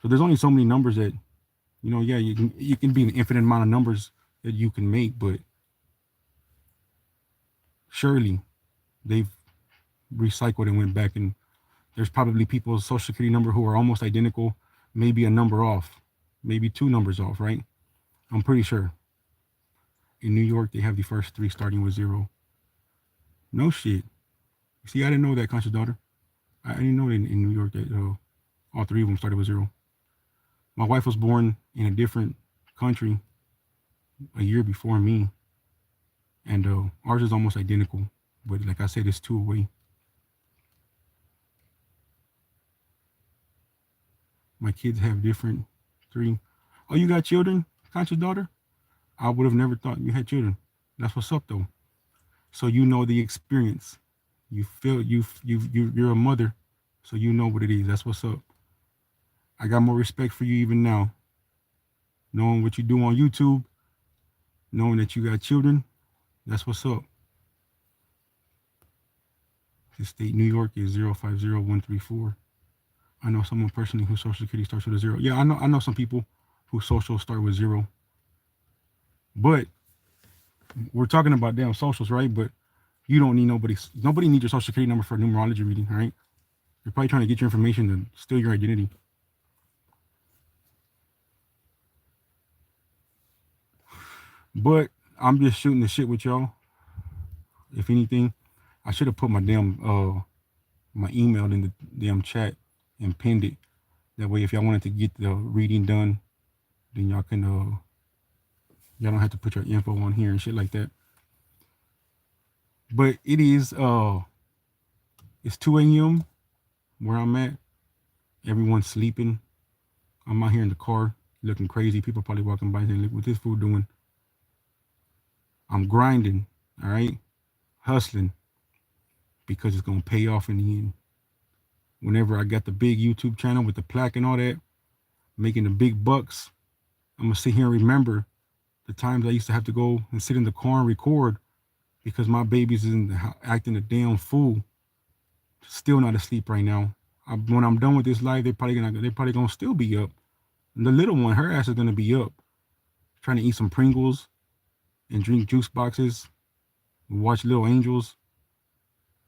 So there's only so many numbers that, yeah, you can be an infinite amount of numbers that you can make, but surely they've recycled and went back, and there's probably people's Social Security number who are almost identical, maybe a number off, maybe two numbers off, right? I'm pretty sure. In New York, they have the first three starting with 0. No shit. See, I didn't know that, conscious daughter. I didn't know that in New York that all three of them started with 0. My wife was born in a different country a year before me, and ours is almost identical, but like I said, it's 2 away. My kids have different 3. Oh, you got children, conscious daughter? I would have never thought you had children. That's what's up, though. So you know the experience. You feel you're a mother, so you know what it is. That's what's up. I got more respect for you even now. Knowing what you do on YouTube, knowing that you got children, that's what's up. The state New York is 050134. I know someone personally whose Social Security starts with a 0. Yeah, I know some people whose social start with 0. But we're talking about damn socials, right? But you don't need nobody needs your Social Security number for a numerology reading, all right? You're probably trying to get your information to steal your identity. But I'm just shooting the shit with y'all. If anything, I should have put my my email in the damn chat and pinned it. That way, if y'all wanted to get the reading done, then y'all can Y'all don't have to put your info on here and shit like that. But it is it's 2 a.m. where I'm at. Everyone's sleeping. I'm out here in the car looking crazy. People probably walking by saying, look what this fool doing. I'm grinding, all right? Hustling because it's gonna pay off in the end. Whenever I got the big YouTube channel with the plaque and all that, making the big bucks, I'm gonna sit here and remember the times I used to have to go and sit in the car and record because my baby's acting a damn fool. Still not asleep right now. When I'm done with this live, they're probably gonna still be up. And the little one, her ass is gonna be up, trying to eat some Pringles and drink juice boxes, and watch Little Angels.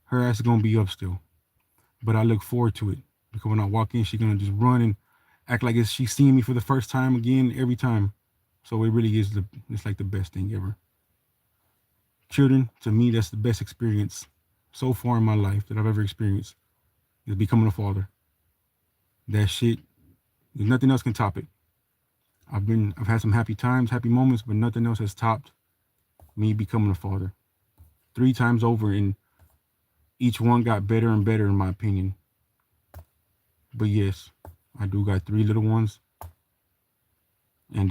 Her ass is gonna be up still. But I look forward to it because when I walk in, she's gonna just run and act like she's seeing me for the first time again every time. So it really is it's like the best thing ever. Children, to me, that's the best experience so far in my life that I've ever experienced is becoming a father. That shit, there's nothing else can top it. I've had some happy times, happy moments, but nothing else has topped me becoming a father. 3 times over, and each one got better and better in my opinion. But yes, I do got 3 little ones, and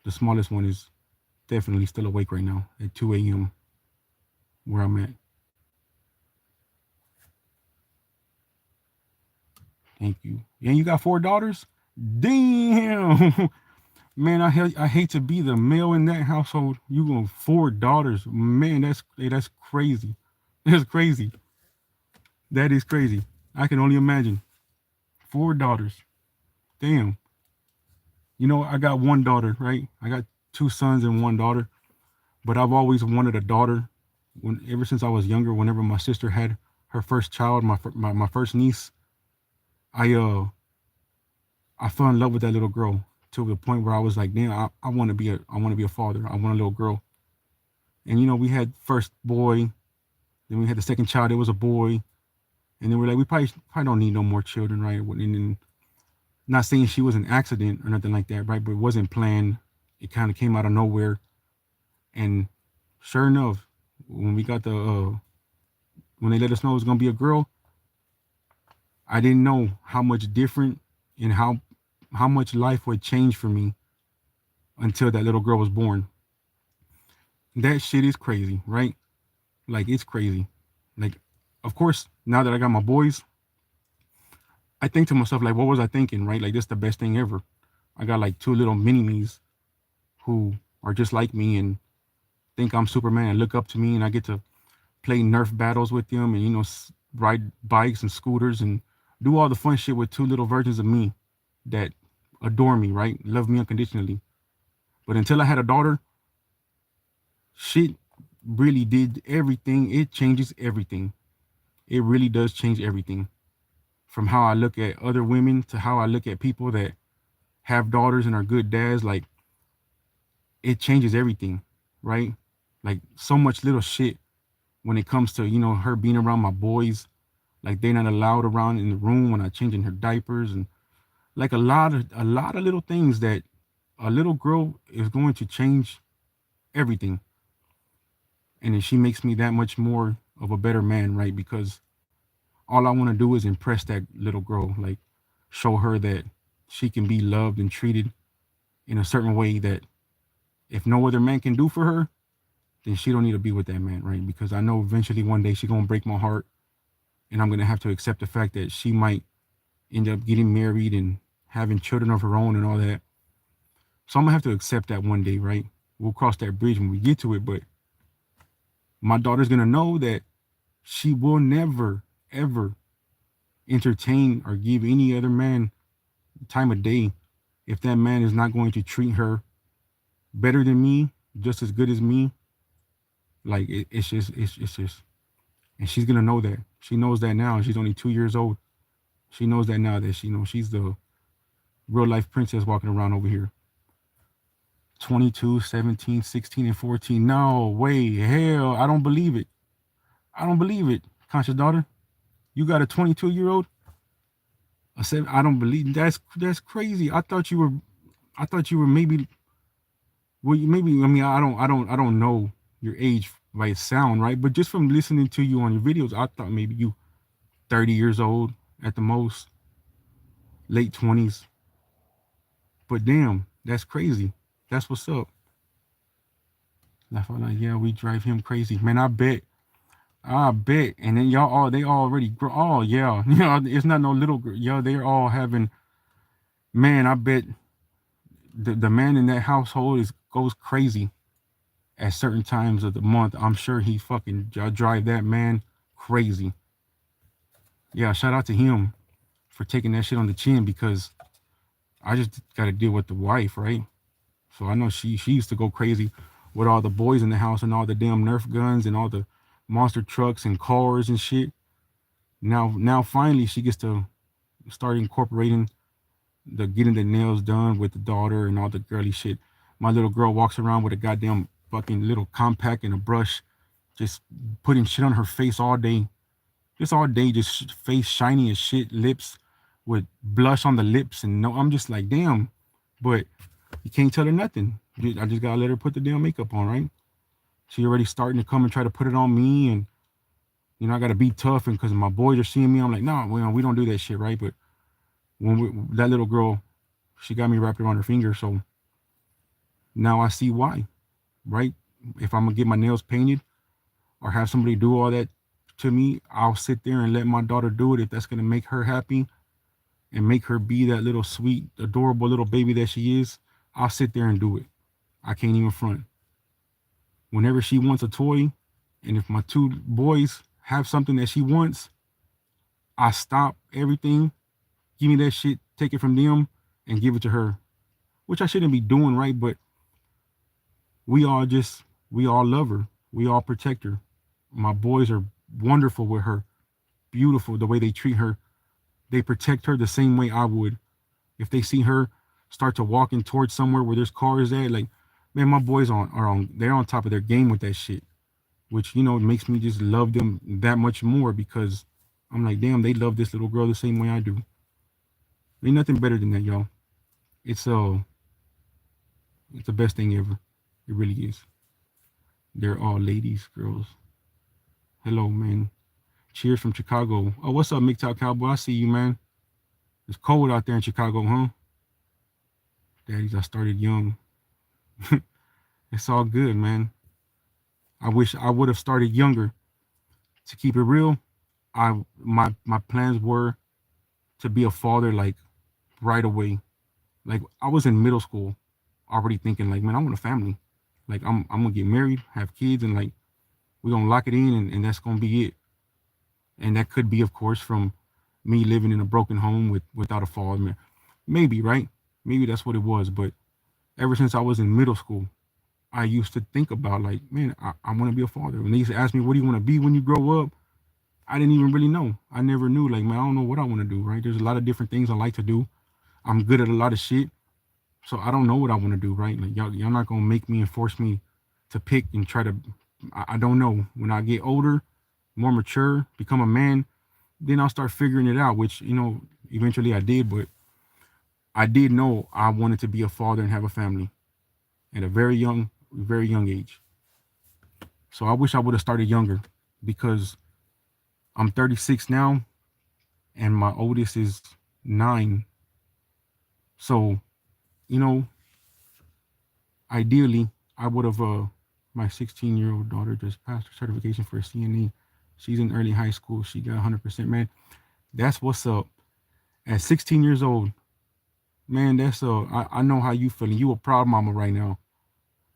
the smallest one is definitely still awake right now at 2 a.m. where I'm at. Thank you. And you got 4 daughters? Damn. Man, I hate to be the male in that household. You got 4 daughters. Man, that's crazy. That's crazy. That is crazy. I can only imagine. 4 daughters. Damn. You know, I got 1 daughter, right? I got 2 sons and 1 daughter. But I've always wanted a daughter. Ever since I was younger, whenever my sister had her first child, my first niece, I fell in love with that little girl to the point where I was like, damn, I want to be a father. I want a little girl. And you know, we had first boy, then we had the second child. It was a boy, and then we're like, we probably don't need no more children, right? And then, not saying she was an accident or nothing like that, right? But it wasn't planned. It kind of came out of nowhere, and sure enough, when we got when they let us know it was gonna be a girl, I didn't know how much different and how much life would change for me until that little girl was born. That shit is crazy, right? Like, it's crazy. Like, of course, now that I got my boys, I think to myself, like, what was I thinking, right? Like, this is the best thing ever. I got like 2 little mini-me's who are just like me and think I'm Superman and look up to me, and I get to play Nerf battles with them and, you know, ride bikes and scooters and do all the fun shit with 2 little versions of me that adore me, right? Love me unconditionally. But until I had a daughter, shit really did everything. It changes everything. It really does change everything. From how I look at other women to how I look at people that have daughters and are good dads, like, it changes everything, right? Like, so much little shit when it comes to, you know, her being around my boys. Like, they're not allowed around in the room when I'm changing her diapers, and like a lot of little things that a little girl is going to change everything. And then she makes me that much more of a better man, right? Because all I want to do is impress that little girl, like, show her that she can be loved and treated in a certain way that if no other man can do for her, then she don't need to be with that man, right? Because I know eventually one day she's gonna break my heart, and I'm gonna have to accept the fact that she might end up getting married and having children of her own and all that. So I'm gonna have to accept that one day, right? We'll cross that bridge when we get to it. But my daughter's gonna know that she will never, ever entertain or give any other man time of day if that man is not going to treat her better than me, just as good as me. Like, it's just, and she's gonna know that. She knows that now, and she's only 2 years old. She knows that now, that she knows she's the real life princess walking around over here. 22, 17, 16, and 14. No way, hell, I don't believe it. I don't believe it. Conscious daughter, you got a 22-year-old. I said I don't believe that's crazy. I thought you were maybe well, maybe, I mean, I don't know your age by sound, right? But just from listening to you on your videos, I thought maybe you 30 years old at the most, late 20s. But damn, that's crazy. That's what's up. Laugh out loud. Yeah, we drive him crazy, man. I bet. And then y'all all they already grow. Oh yeah, it's not no little girl. Yeah, they're all having. Man, I bet the man in that household is goes crazy at certain times of the month. I'm sure he fucking drive that man crazy. Yeah, shout out to him for taking that shit on the chin because I just got to deal with the wife, right? So I know she used to go crazy with all the boys in the house and all the damn Nerf guns and all the monster trucks and cars and shit. Now finally she gets to start incorporating the getting the nails done with the daughter and all the girly shit. My little girl walks around with a goddamn fucking little compact and a brush, just putting shit on her face all day. Just all day, just face shiny as shit, lips with blush on the lips, and no, I'm just like, damn. But you can't tell her nothing. I just gotta let her put the damn makeup on, right? She already starting to come and try to put it on me, and I gotta be tough, and because my boys are seeing me, I'm like, no, we don't do that shit, right? But that little girl, she got me wrapped around her finger, so now I see why, right? If I'm gonna get my nails painted or have somebody do all that to me, I'll sit there and let my daughter do it if that's gonna make her happy and make her be that little sweet, adorable little baby that she is. I'll sit there and do it. I can't even front. Whenever she wants a toy, and if my two boys have something that she wants, I stop everything, give me that shit, take it from them, and give it to her. Which I shouldn't be doing, right? But we all love her. We all protect her. My boys are wonderful with her, beautiful the way they treat her. They protect her the same way I would. If they see her start to walking towards somewhere where there's cars at, like, man, my boys they're on top of their game with that shit, which makes me just love them that much more because I'm like, damn, they love this little girl the same way I do. Ain't nothing better than that, y'all. It's it's the best thing ever. It really is. They're all ladies, girls. Hello, man. Cheers from Chicago. Oh, what's up, MGTOW Cowboy? I see you, man. It's cold out there in Chicago, huh? Daddies, I started young. It's all good, man. I wish I would have started younger. To keep it real, my plans were to be a father like right away. Like I was in middle school, already thinking like, man, I want a family. Like I'm gonna get married, have kids, and like we're gonna lock it in, and that's gonna be it. And that could be, of course, from me living in a broken home without a father. Maybe, right? Maybe that's what it was. But ever since I was in middle school, I used to think about like, man, I want to be a father. When they used to ask me, what do you want to be when you grow up? I didn't even really know. I never knew. Like, man, I don't know what I want to do. Right? There's a lot of different things I like to do. I'm good at a lot of shit, so I don't know what I want to do. Right? Like, y'all not gonna make me and force me to pick and try to. I don't know. When I get older, more mature, become a man, then I'll start figuring it out. Which eventually I did. But I did know I wanted to be a father and have a family at a very young age. So I wish I would have started younger because I'm 36 now and my oldest is 9. So, you know, ideally, I would have, my 16-year-old daughter just passed her certification for a CNE. She's in early high school. She got 100%. Man, that's what's up. At 16 years old, man, I know how you feeling. You a proud mama right now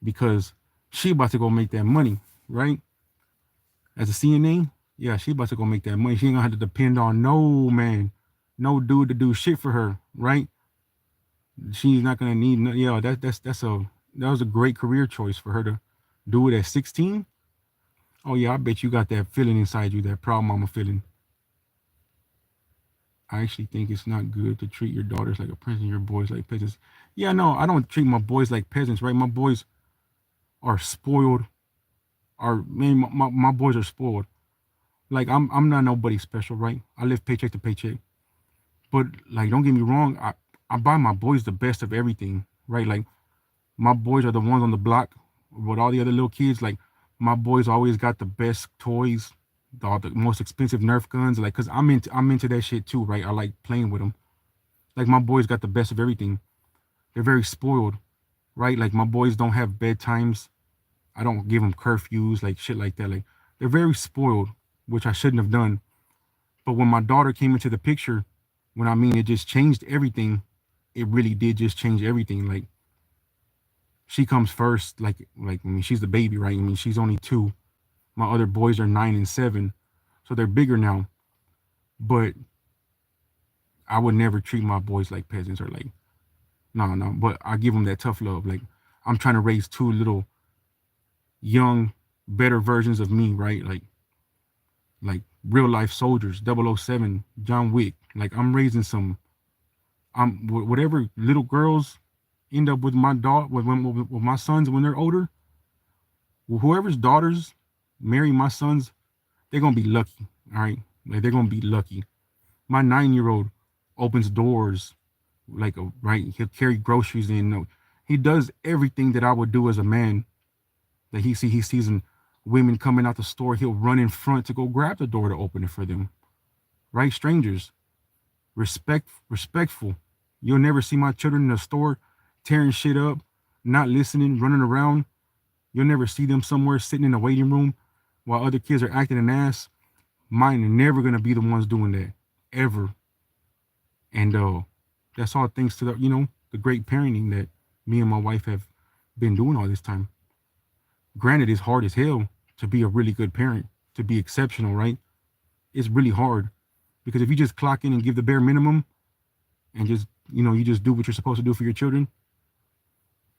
because she about to go make that money, right? As a CNA, yeah, she about to go make that money. She ain't gonna have to depend on no man, no dude to do shit for her, right? She's not gonna need no. Yeah, that was a great career choice for her to do it at 16. Oh yeah, I bet you got that feeling inside you, that proud mama feeling. I actually think it's not good to treat your daughters like a prince and your boys like peasants. Yeah, no, I don't treat my boys like peasants, right? My boys are spoiled. My boys are spoiled. Like I'm not nobody special, right? I live paycheck to paycheck. But like don't get me wrong, I buy my boys the best of everything, right? Like My boys are the ones on the block with all the other little kids. Like my boys always got the best toys, all the most expensive Nerf guns. Like, cause I'm into that shit too, right? I like playing with them. Like my boys got the best of everything. They're very spoiled, right? Like my boys don't have bedtimes. I don't give them curfews, like shit like that. Like they're very spoiled, which I shouldn't have done. But when my daughter came into the picture, when I mean it just changed everything, it really did just change everything. Like she comes first, like I mean she's the baby, right? I mean she's only 2. My other boys are 9 and 7, so they're bigger now. But I would never treat my boys like peasants or like no, no. But I give them that tough love. Like I'm trying to raise 2 little young, better versions of me, right? Like real life soldiers, 007, John Wick. Like I'm raising some. Whatever little girls end up with my daughter, with my sons when they're older. Whoever's daughters marry my sons, they're gonna be lucky. All right, like they're gonna be lucky. My 9-year-old opens doors, like right. He'll carry groceries in. No, he does everything that I would do as a man. That he sees women coming out the store, he'll run in front to go grab the door to open it for them. Right, strangers, respectful. You'll never see my children in the store tearing shit up, not listening, running around. You'll never see them somewhere sitting in the waiting room while other kids are acting an ass. Mine are never gonna be the ones doing that, ever. And that's all thanks to the great parenting that me and my wife have been doing all this time. Granted, it's hard as hell to be a really good parent, to be exceptional, right? It's really hard because if you just clock in and give the bare minimum and just you just do what you're supposed to do for your children,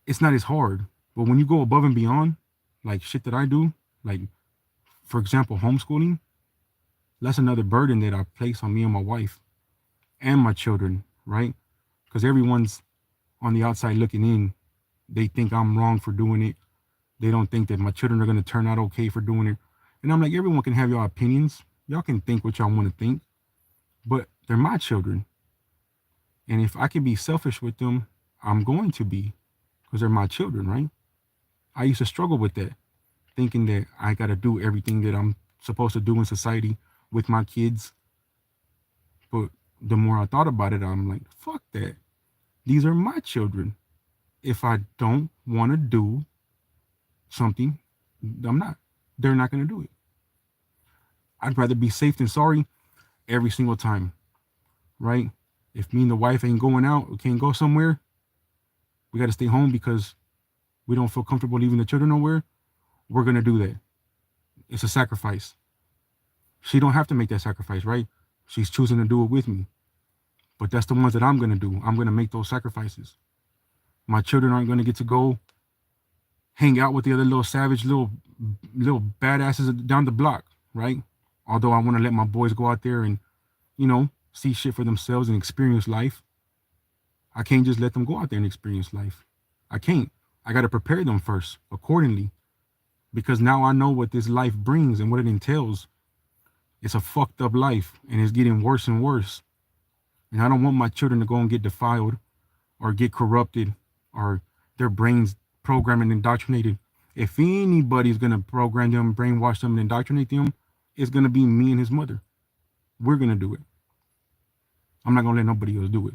it's not as hard. But when you go above and beyond, like shit that I do, like for example, homeschooling, that's another burden that I place on me and my wife and my children, right? Because everyone's on the outside looking in. They think I'm wrong for doing it. They don't think that my children are going to turn out okay for doing it. And I'm like, everyone can have your opinions. Y'all can think what y'all want to think, but they're my children. And if I can be selfish with them, I'm going to be because they're my children, right? I used to struggle with that, thinking that I got to do everything that I'm supposed to do in society with my kids. But the more I thought about it, I'm like, fuck that. These are my children. If I don't want to do something, I'm not. They're not going to do it. I'd rather be safe than sorry every single time, right? If me and the wife ain't going out, we can't go somewhere, we got to stay home because we don't feel comfortable leaving the children nowhere, we're going to do that. It's a sacrifice. She don't have to make that sacrifice, right? She's choosing to do it with me. But that's the ones that I'm going to do. I'm going to make those sacrifices. My children aren't going to get to go hang out with the other little savage little badasses down the block, right? Although I want to let my boys go out there and, see shit for themselves and experience life. I can't just let them go out there and experience life. I can't. I got to prepare them first accordingly because now I know what this life brings and what it entails. It's a fucked up life and it's getting worse and worse. And I don't want my children to go and get defiled or get corrupted or their brains programmed and indoctrinated. If anybody's going to program them, brainwash them, and indoctrinate them, it's going to be me and his mother. We're going to do it. I'm not going to let nobody else do it.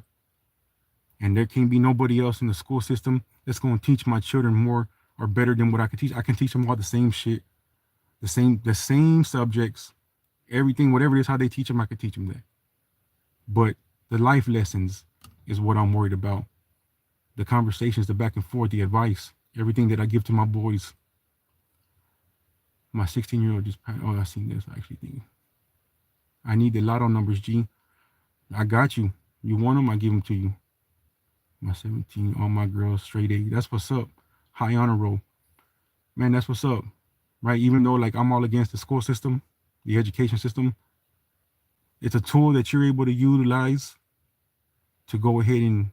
And there can't be nobody else in the school system that's going to teach my children more or better than what I can teach. I can teach them all the same shit, the same subjects, everything, whatever it is, how they teach them, I can teach them that. But the life lessons is what I'm worried about. The conversations, the back and forth, the advice, everything that I give to my boys. My 16-year-old just, I seen this, I actually think. I need the lotto numbers, G. I got you. You want them, I give them to you. My 17, all my girls, straight A. That's what's up. High honor roll. Man, that's what's up. Right? Even though like I'm all against the school system, the education system, it's a tool that you're able to utilize to go ahead and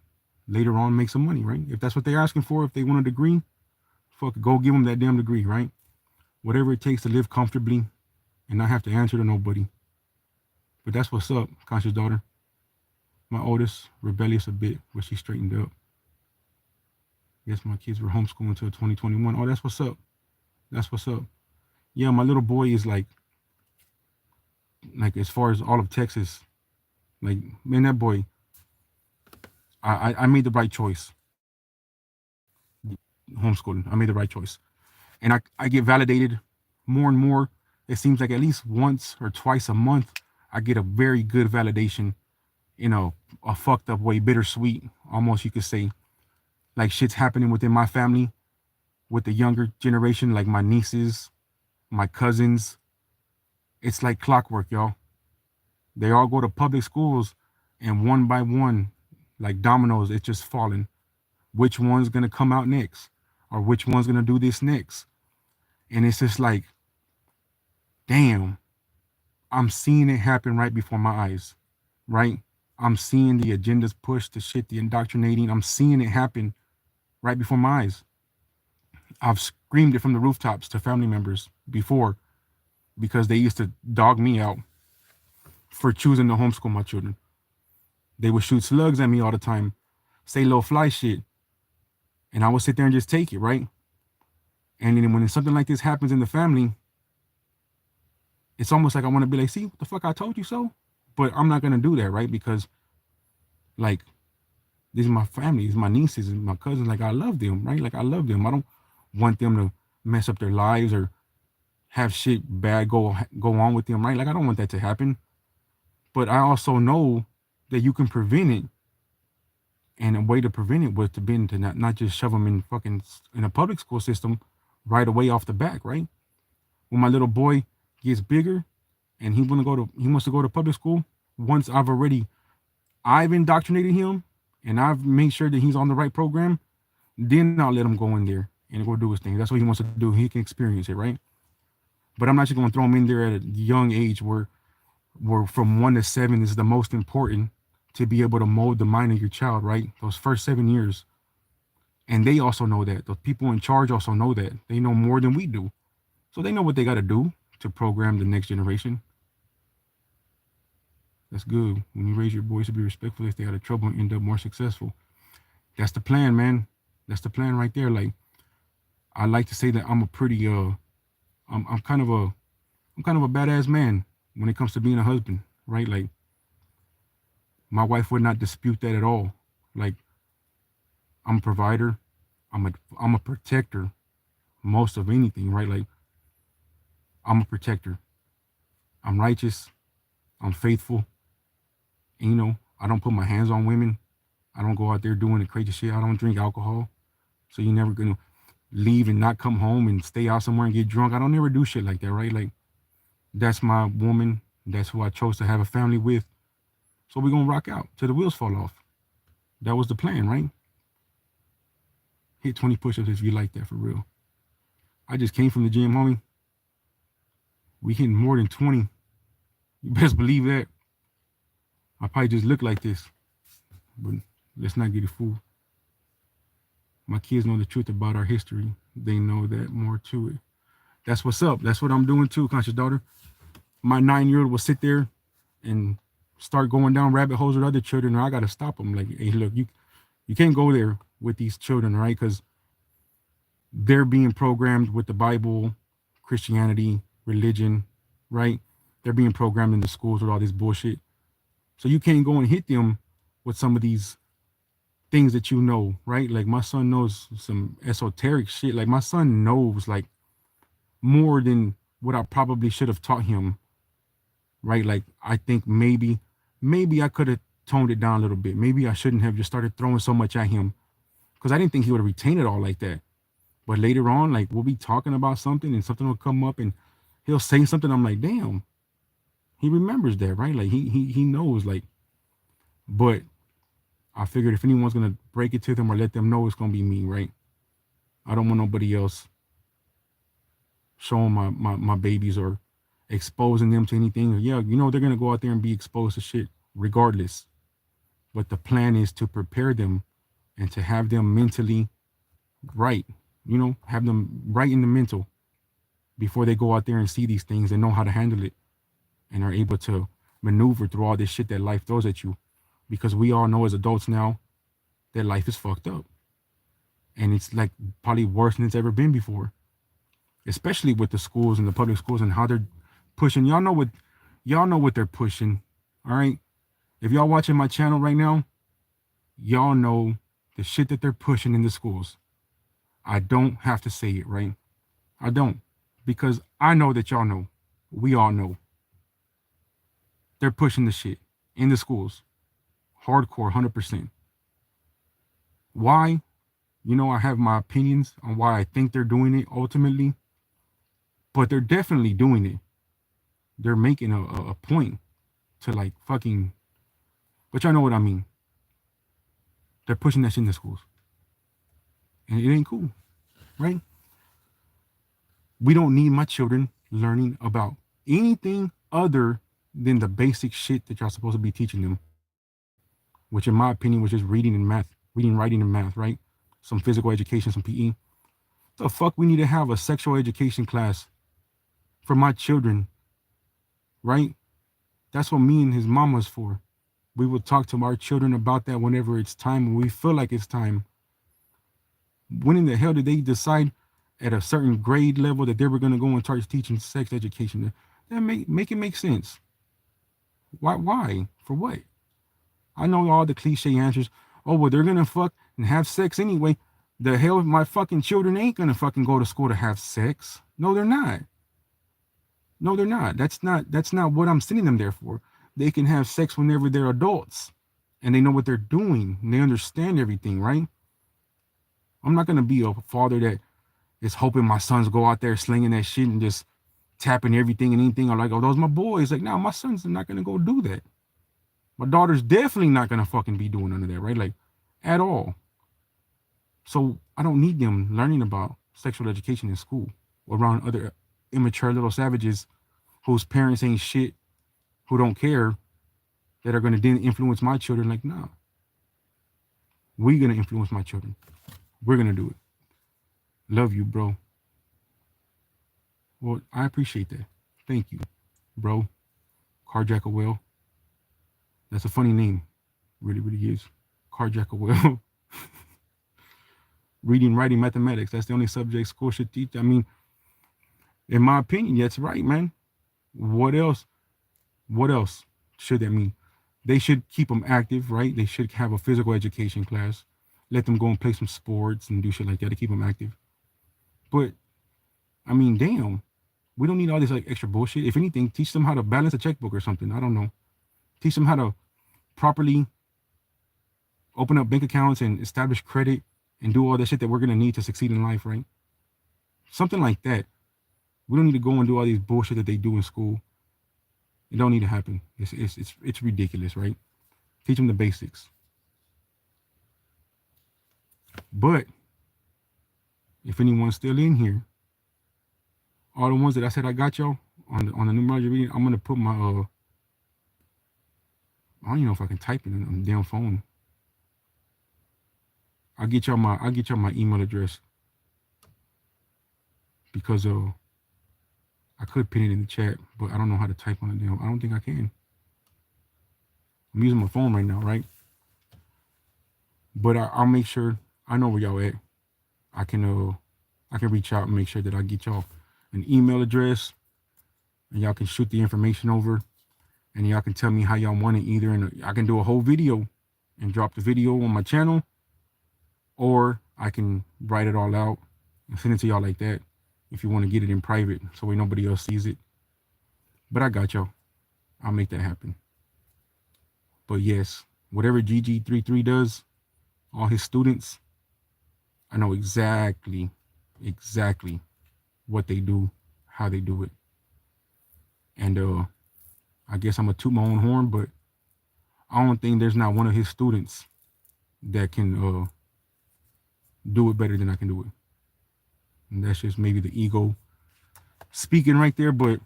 later on make some money, right? If that's what they're asking for, if they want a degree, fuck, go give them that damn degree, right? Whatever it takes to live comfortably and not have to answer to nobody. But that's what's up, conscious daughter. My oldest, rebellious a bit, but she straightened up. Yes, my kids were homeschooling until 2021. Oh, that's what's up. That's what's up. Yeah, my little boy is like as far as all of Texas, like man, that boy, I made the right choice. Homeschooling, I made the right choice, and I get validated more and more. It seems like at least once or twice a month, I get a very good validation. You know, a fucked up way, bittersweet, almost you could say. Like shit's happening within my family with the younger generation, like my nieces, my cousins. It's like clockwork, y'all. They all go to public schools, and one by one, like dominoes, it's just falling. Which one's gonna come out next, or which one's gonna do this next? And it's just like, damn, I'm seeing it happen right before my eyes, right? I'm seeing the agendas pushed, the shit, the indoctrinating. I'm seeing it happen right before my eyes. I've screamed it from the rooftops to family members before because they used to dog me out for choosing to homeschool my children. They would shoot slugs at me all the time, say low fly shit, and I would sit there and just take it, right? And then when something like this happens in the family, it's almost like I want to be like, see, what the fuck, I told you so. But I'm not gonna do that, right? Because like this is my family, these my nieces and my cousins. Like I love them, right? Like I love them. I don't want them to mess up their lives or have shit bad go on with them, right? Like I don't want that to happen. But I also know that you can prevent it, and a way to prevent it was to be to not just shove them in fucking in a public school system right away off the back, right? When my little boy gets bigger and he wants to go to public school, once I've indoctrinated him and I've made sure that he's on the right program, then I'll let him go in there and go do his thing. That's what he wants to do. He can experience it, right? But I'm not just gonna throw him in there at a young age where from 1 to 7 is the most important to be able to mold the mind of your child, right? Those first 7 years. And they also know that. The people in charge also know that. They know more than we do. So they know what they got to do to program the next generation. That's good. When you raise your boys to be respectful, they stay out of trouble and end up more successful. That's the plan, man. That's the plan right there. Like I like to say that I'm a pretty I'm kind of a badass man when it comes to being a husband, right? Like my wife would not dispute that at all. Like I'm a provider, I'm a protector most of anything, right? Like I'm a protector. I'm righteous, I'm faithful, and, I don't put my hands on women. I don't go out there doing the crazy shit. I don't drink alcohol. So you're never gonna leave and not come home and stay out somewhere and get drunk. I don't never do shit like that, right? Like that's my woman. That's who I chose to have a family with. So we're gonna rock out till the wheels fall off. That was the plan, right? Hit 20 push-ups if you like that for real. I just came from the gym, homie. We hitting more than 20. You best believe that. I probably just look like this, but let's not get it fooled. My kids know the truth about our history. They know that more to it. That's what's up. That's what I'm doing too, conscious daughter. My 9-year-old will sit there and start going down rabbit holes with other children, or I gotta stop them. Like, hey, look, you can't go there with these children, right? Because they're being programmed with the Bible, Christianity, religion, right? They're being programmed in the schools with all this bullshit. So you can't go and hit them with some of these things that right? Like my son knows some esoteric shit. Like my son knows like more than what I probably should have taught him, right? Like I think maybe I could have toned it down a little bit. Maybe I shouldn't have just started throwing so much at him because I didn't think he would have retained it all like that. But later on, like we'll be talking about something and something will come up and he'll say something. I'm like, damn, he remembers that, right? Like he knows, like, but I figured if anyone's gonna break it to them or let them know, it's gonna be me, right? I don't want nobody else showing my babies or exposing them to anything. Yeah, they're gonna go out there and be exposed to shit regardless. But the plan is to prepare them and to have them mentally right. Have them right in the mental before they go out there and see these things and know how to handle it and are able to maneuver through all this shit that life throws at you. Because we all know as adults now that life is fucked up. And it's like probably worse than it's ever been before, especially with the schools and the public schools and how they're pushing. Y'all know what they're pushing. All right. If y'all watching my channel right now, y'all know the shit that they're pushing in the schools. I don't have to say it, right? I don't. Because I know that y'all know. We all know. They're pushing the shit in the schools. Hardcore, 100%. Why? I have my opinions on why I think they're doing it ultimately, but they're definitely doing it. They're making a point to like fucking, but y'all know what I mean. They're pushing that shit in the schools. And it ain't cool, right? We don't need my children learning about anything other than the basic shit that y'all supposed to be teaching them, which in my opinion was just reading, writing, and math, right? Some physical education, some PE. The fuck we need to have a sexual education class for my children, right? That's what me and his mom was for. We will talk to our children about that whenever it's time, when we feel like it's time. When in the hell did they decide at a certain grade level that they were going to go and start teaching sex education? That make it make sense. Why? For what? I know all the cliche answers. Oh, well, they're going to fuck and have sex anyway. The hell, my fucking children ain't going to fucking go to school to have sex. No, they're not. No, they're not. That's not what I'm sending them there for. They can have sex whenever they're adults and they know what they're doing and they understand everything, right? I'm not going to be a father that is hoping my sons go out there slinging that shit and just tapping everything and anything. I'm like, oh, those my boys. Like, no, my sons are not going to go do that. My daughter's definitely not going to fucking be doing none of that, right? Like, at all. So I don't need them learning about sexual education in school around other immature little savages whose parents ain't shit, who don't care, that are going to then influence my children. Like, nah. We're going to influence my children. We're going to do it. Love you, bro. Well, I appreciate that. Thank you, bro. Carjacker Will. That's a funny name. Really, really is. Carjacker Will. Reading, writing, mathematics. That's the only subject school should teach. I mean, in my opinion, that's right, man. What else? What else should that mean? They should keep them active, right? They should have a physical education class. Let them go and play some sports and do shit like that to keep them active. But, I mean, damn. We don't need all this like extra bullshit. If anything, teach them how to balance a checkbook or something. I don't know. Teach them how to properly open up bank accounts and establish credit and do all the shit that we're going to need to succeed in life, right? Something like that. We don't need to go and do all these bullshit that they do in school. It don't need to happen. It's ridiculous, right? Teach them the basics. But if anyone's still in here, all the ones that I said I got y'all on the numerology reading, I'm gonna put my I don't even know if I can type it on the damn phone. I'll get y'all my email address because I could pin it in the chat, but I don't know how to type on it. I don't think I can. I'm using my phone right now, right? But I'll make sure I know where y'all at. I can reach out and make sure that I get y'all an email address, and y'all can shoot the information over, and y'all can tell me how y'all want it either, and I can do a whole video and drop the video on my channel, or I can write it all out and send it to y'all like that if you want to get it in private so way nobody else sees it. But I got y'all. I'll make that happen. But yes, whatever GG33 does, all his students, I know exactly what they do, how they do it. And I guess I'm gonna toot my own horn, but I don't think there's not one of his students that can do it better than I can do it. And that's just maybe the ego speaking right there, but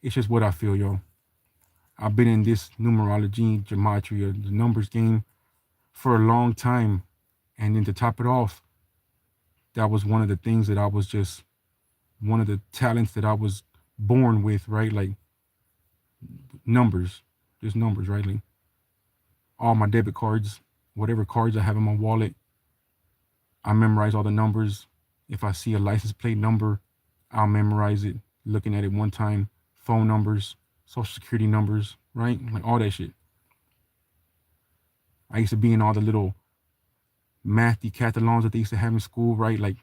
it's just what I feel, y'all. I've been in this numerology, gematria, the numbers game for a long time. And then to top it off, that was one of the things that I was just, one of the talents that I was born with, right? Like numbers, just numbers, right? Like all my debit cards, whatever cards I have in my wallet, I memorize all the numbers. If I see a license plate number, I'll memorize it, looking at it one time. Phone numbers, social security numbers, right? Like all that shit. I used to be in all the little math decathlons that they used to have in school, right? Like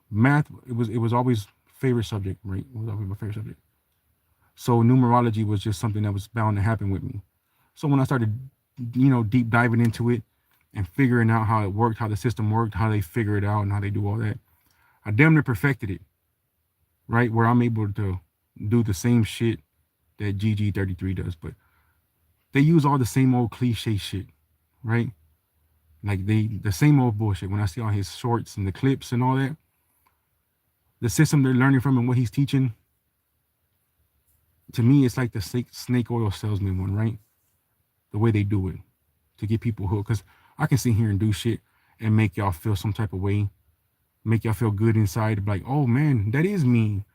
math, it was always favorite subject, right? It was always my favorite subject. So numerology was just something that was bound to happen with me. So when I started, deep diving into it and figuring out how it worked, how the system worked, how they figure it out, and how they do all that, I damn near perfected it, right? Where I'm able to do the same shit that GG33 does, but they use all the same old cliche shit, right? Like the same old bullshit. When I see all his shorts and the clips and all that, the system they're learning from and what he's teaching, to me, it's like the snake oil salesman one, right? The way they do it to get people hooked. Because I can sit here and do shit and make y'all feel some type of way, make y'all feel good inside, like, oh man, that is me.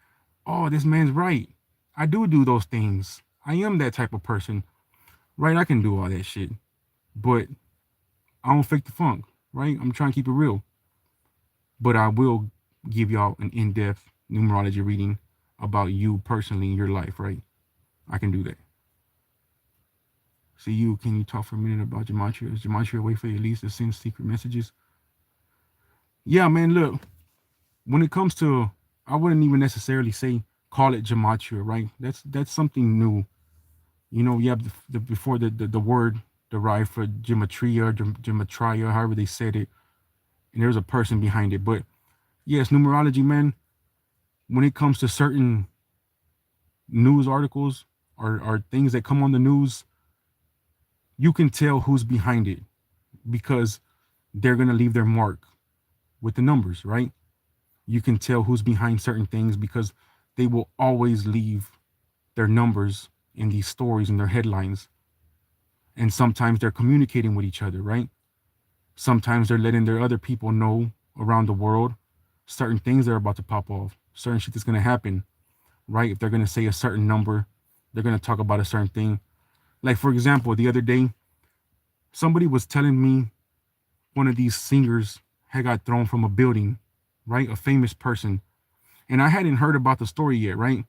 Oh, this man's right. I do those things. I am that type of person, right? I can do all that shit, but I don't fake the funk, right? I'm trying to keep it real. But I will give y'all an in-depth numerology reading about you personally in your life, right? I can do that. See you, can you talk for a minute about gematria? Is gematria a way for the elites to send secret messages? Yeah, man, look, when it comes to, I wouldn't even necessarily say call it gematria, right? That's something new. You have before the word derived for gematria, gematria, however they said it, and there's a person behind it. But yes, numerology, man, when it comes to certain news articles or things that come on the news, you can tell who's behind it because they're going to leave their mark with the numbers, right? You can tell who's behind certain things because they will always leave their numbers in these stories and their headlines. And sometimes they're communicating with each other, right? Sometimes they're letting their other people know around the world certain things that are about to pop off, certain shit that's going to happen, right? If they're going to say a certain number, they're going to talk about a certain thing. Like, for example, the other day, somebody was telling me one of these singers had got thrown from a building, right? A famous person. And I hadn't heard about the story yet, right?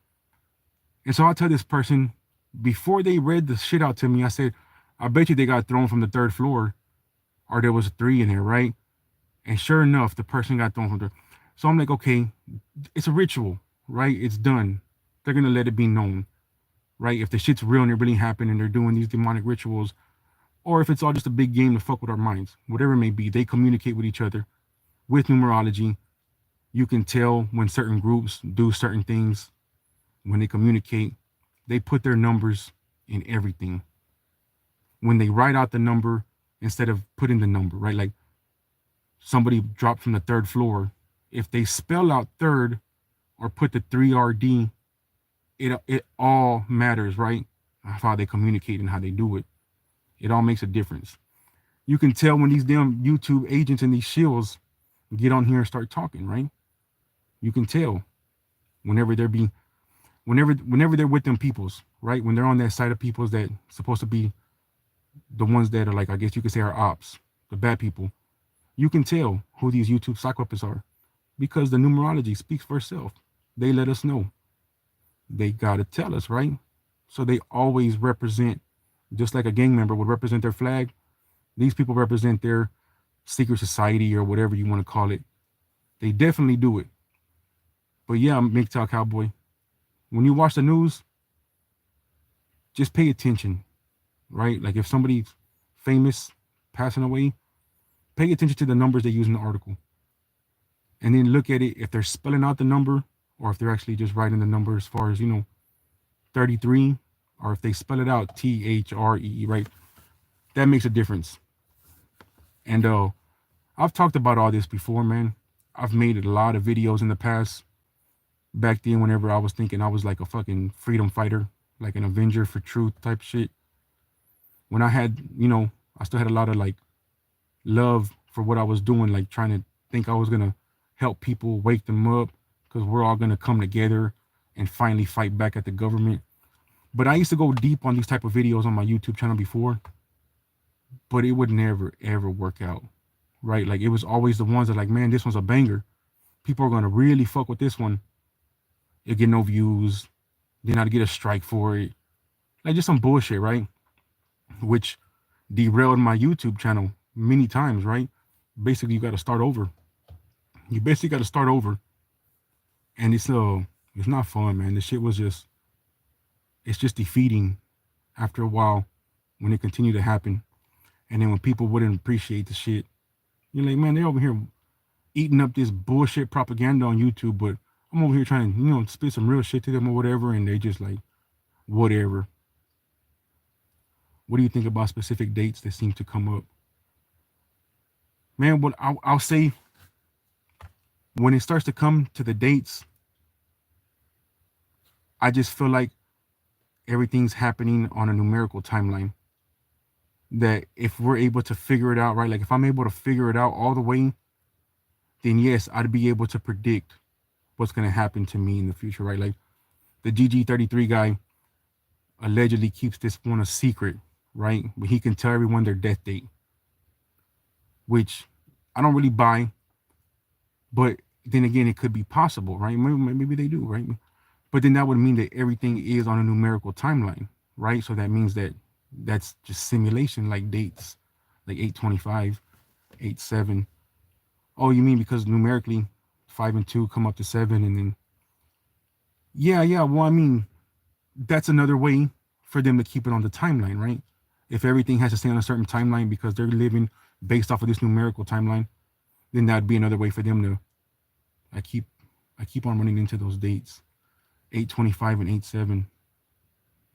And so I tell this person, before they read the shit out to me, I said, I bet you they got thrown from the third floor or there was 3 in there, right? And sure enough, the person got thrown from there. So I'm like, okay, it's a ritual, right? It's done. They're going to let it be known, right? If the shit's real and it really happened and they're doing these demonic rituals, or if it's all just a big game to fuck with our minds, whatever it may be, they communicate with each other. With numerology, you can tell when certain groups do certain things, when they communicate, they put their numbers in everything. When they write out the number instead of putting the number, right? Like somebody dropped from the 3rd floor. If they spell out third or put the 3RD, it all matters, right? How they communicate and how they do it. It all makes a difference. You can tell when these damn YouTube agents and these shills get on here and start talking, right? You can tell whenever they're with them peoples, right? When they're on that side of peoples that supposed to be the ones that are like, I guess you could say, are ops, the bad people. You can tell who these YouTube psychopaths are because the numerology speaks for itself. They let us know. They gotta tell us, right? So they always represent, just like a gang member would represent their flag. These people represent their secret society or whatever you want to call it. They definitely do it. But yeah, MGTOW Cowboy, when you watch the news, just pay attention, right? Like if somebody's famous passing away, pay attention to the numbers they use in the article. And then look at it if they're spelling out the number or if they're actually just writing the number as far as, 33, or if they spell it out THREE, right? That makes a difference. And I've talked about all this before, man. I've made a lot of videos in the past. Back then, whenever I was thinking I was like a fucking freedom fighter, like an avenger for truth type shit. When I had, I still had a lot of like love for what I was doing, like trying to think I was going to help people, wake them up, because we're all going to come together and finally fight back at the government. But I used to go deep on these type of videos on my YouTube channel before, but it would never, ever work out. right? Like it was always the ones that like, man, this one's a banger. People are gonna really fuck with this one. It get no views. Then I'd get a strike for it. Like just some bullshit, right? Which derailed my YouTube channel many times, right? Basically, you got to start over. You basically got to start over, and it's not fun, man. The shit was just, it's just defeating after a while when it continued to happen, and then when people wouldn't appreciate the shit, you're like, man, they're over here eating up this bullshit propaganda on YouTube, but I'm over here trying to, spit some real shit to them or whatever, and they just like, whatever. What do you think about specific dates that seem to come up? Man, what I'll say, when it starts to come to the dates, I just feel like everything's happening on a numerical timeline. That if we're able to figure it out, right? Like if I'm able to figure it out all the way, then yes, I'd be able to predict what's going to happen to me in the future, right? Like the GG33 guy allegedly keeps this one a secret, right? But he can tell everyone their death date, which I don't really buy. But then again, it could be possible, right? Maybe they do, right? But then that would mean that everything is on a numerical timeline, right? So that means that that's just simulation, like dates, like 825, 87. Oh, you mean because numerically 5 and 2 come up to 7, and then yeah. Well, I mean, that's another way for them to keep it on the timeline, right? If everything has to stay on a certain timeline because they're living based off of this numerical timeline, then that'd be another way for them to. I keep on running into those dates, 825 and 87.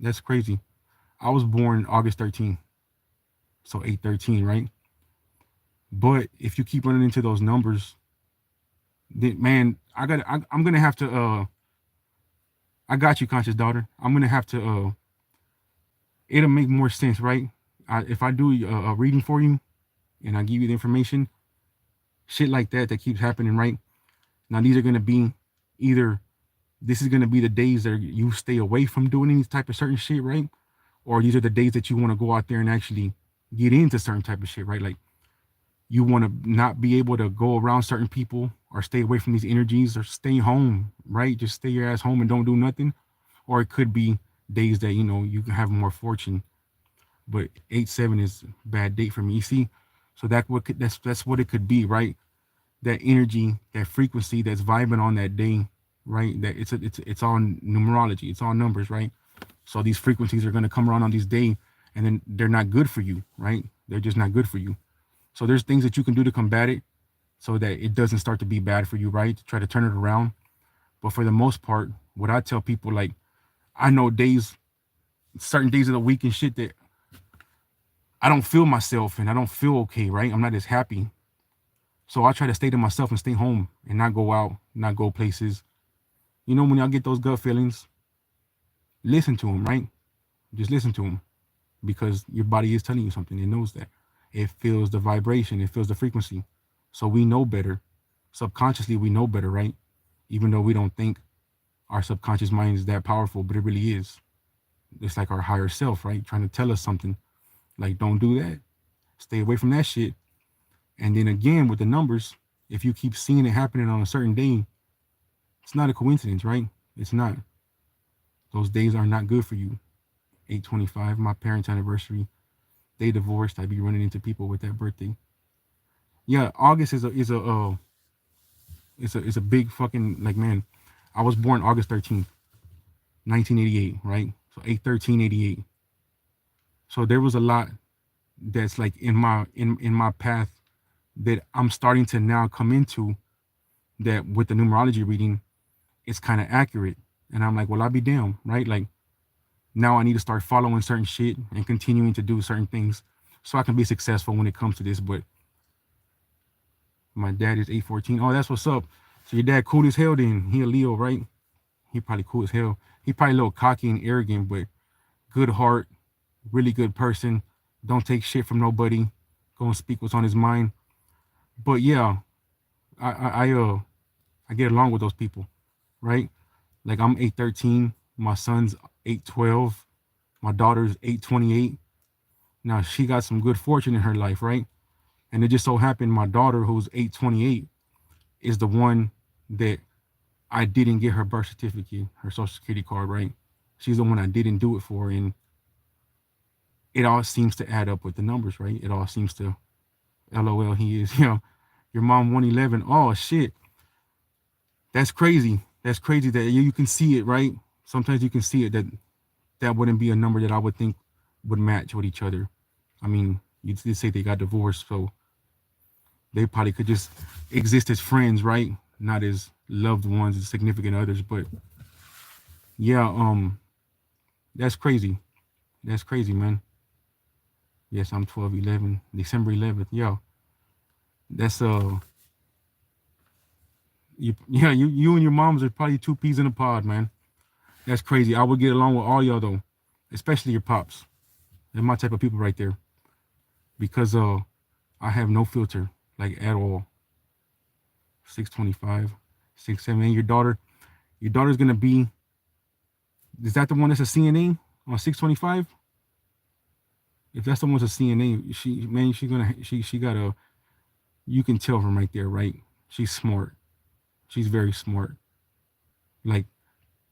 That's crazy. I was born August 13th, so 813, right? But if you keep running into those numbers, then man, I'm gonna have to. I got you, conscious daughter. I'm gonna have to. It'll make more sense, right? If I do a reading for you, and I give you the information, shit like that keeps happening, right? Now these are gonna be either this is gonna be the days that you stay away from doing any type of certain shit, right? Or these are the days that you want to go out there and actually get into certain type of shit, right? Like you want to not be able to go around certain people or stay away from these energies or stay home, right? Just stay your ass home and don't do nothing. Or it could be days that, you can have more fortune. But 8-7 is a bad date for me. You see? So that's what it could be, right? That energy, that frequency that's vibing on that day, right? That it's all numerology, it's all numbers, right? So these frequencies are going to come around on this day, and then they're not good for you, right? They're just not good for you. So there's things that you can do to combat it so that it doesn't start to be bad for you, right? Try to turn it around. But for the most part, what I tell people, like, I know days, certain days of the week and shit that I don't feel myself and I don't feel okay, right? I'm not as happy. So I try to stay to myself and stay home and not go out, not go places. When y'all get those gut feelings, listen to them, right? Just listen to them, because your body is telling you something. It knows that. It feels the vibration. It feels the frequency. So we know better. Subconsciously, we know better, right? Even though we don't think our subconscious mind is that powerful, but it really is. It's like our higher self, right? Trying to tell us something. Like, don't do that. Stay away from that shit. And then again, with the numbers, if you keep seeing it happening on a certain day, it's not a coincidence, right? It's not. Those days are not good for you. 825, my parents' anniversary. They divorced. I'd be running into people with that birthday. Yeah, August is a big fucking, like, man. I was born August 13th, 1988, right? So 8/13/88. So there was a lot that's like in my path that I'm starting to now come into, that with the numerology reading, it's kind of accurate. And I'm like, well, I'll be damned, right? Like, now I need to start following certain shit and continuing to do certain things so I can be successful when it comes to this. But my dad is 8/14. Oh, that's what's up. So your dad cool as hell then. He a Leo, right? He probably cool as hell. He probably a little cocky and arrogant, but good heart, really good person. Don't take shit from nobody. Go and speak what's on his mind. But yeah, I get along with those people, right? Like, I'm 8/13. My son's 8/12. My daughter's 8/28. Now she got some good fortune in her life, right? And it just so happened my daughter, who's 828, is the one that I didn't get her birth certificate, her social security card, right? She's the one I didn't do it for. And it all seems to add up with the numbers, right? It all seems to, LOL, he is, your mom 111. Oh, shit. That's crazy. That's crazy that you can see it, right? Sometimes you can see it that that wouldn't be a number that I would think would match with each other. I mean, you did say they got divorced, so they probably could just exist as friends, right? Not as loved ones and significant others. But yeah, that's crazy. That's crazy, man. Yes, I'm 12/11, December 11th. Yeah, that's you and your moms are probably two peas in a pod, man. That's crazy. I would get along with all y'all though, especially your pops. They're my type of people right there because I have no filter like at all. 625, 6'7". And your daughter's gonna be. Is that the one that's a CNA on 625? If that's the one that's a CNA, she got a. You can tell from right there, right? She's smart. She's very smart. Like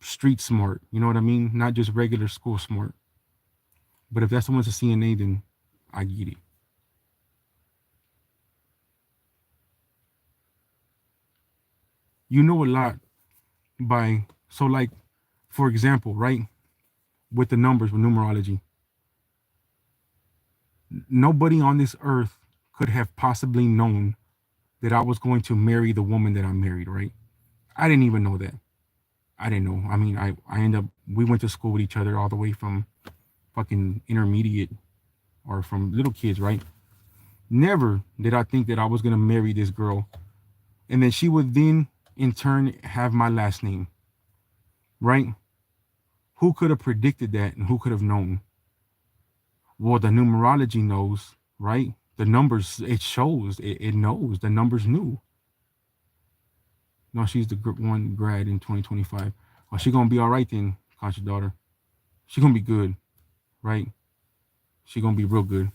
street smart. You know what I mean? Not just regular school smart. But if that's the one that's a CNA, then I get it. You know a lot by so like, for example, right? With the numbers with numerology, nobody on this earth could have possibly known that I was going to marry the woman that I married, right? I didn't even know that. I didn't know. I mean, I ended up, we went to school with each other all the way from fucking intermediate or from little kids, right? Never did I think that I was going to marry this girl. And then she would then, in turn, have my last name, right? Who could have predicted that and who could have known? Well, the numerology knows, right? The numbers, it shows, it knows. The numbers knew. No, she's the one grad in 2025. Oh, she gonna be all right then, conscious daughter. She gonna be good, right? She gonna be real good.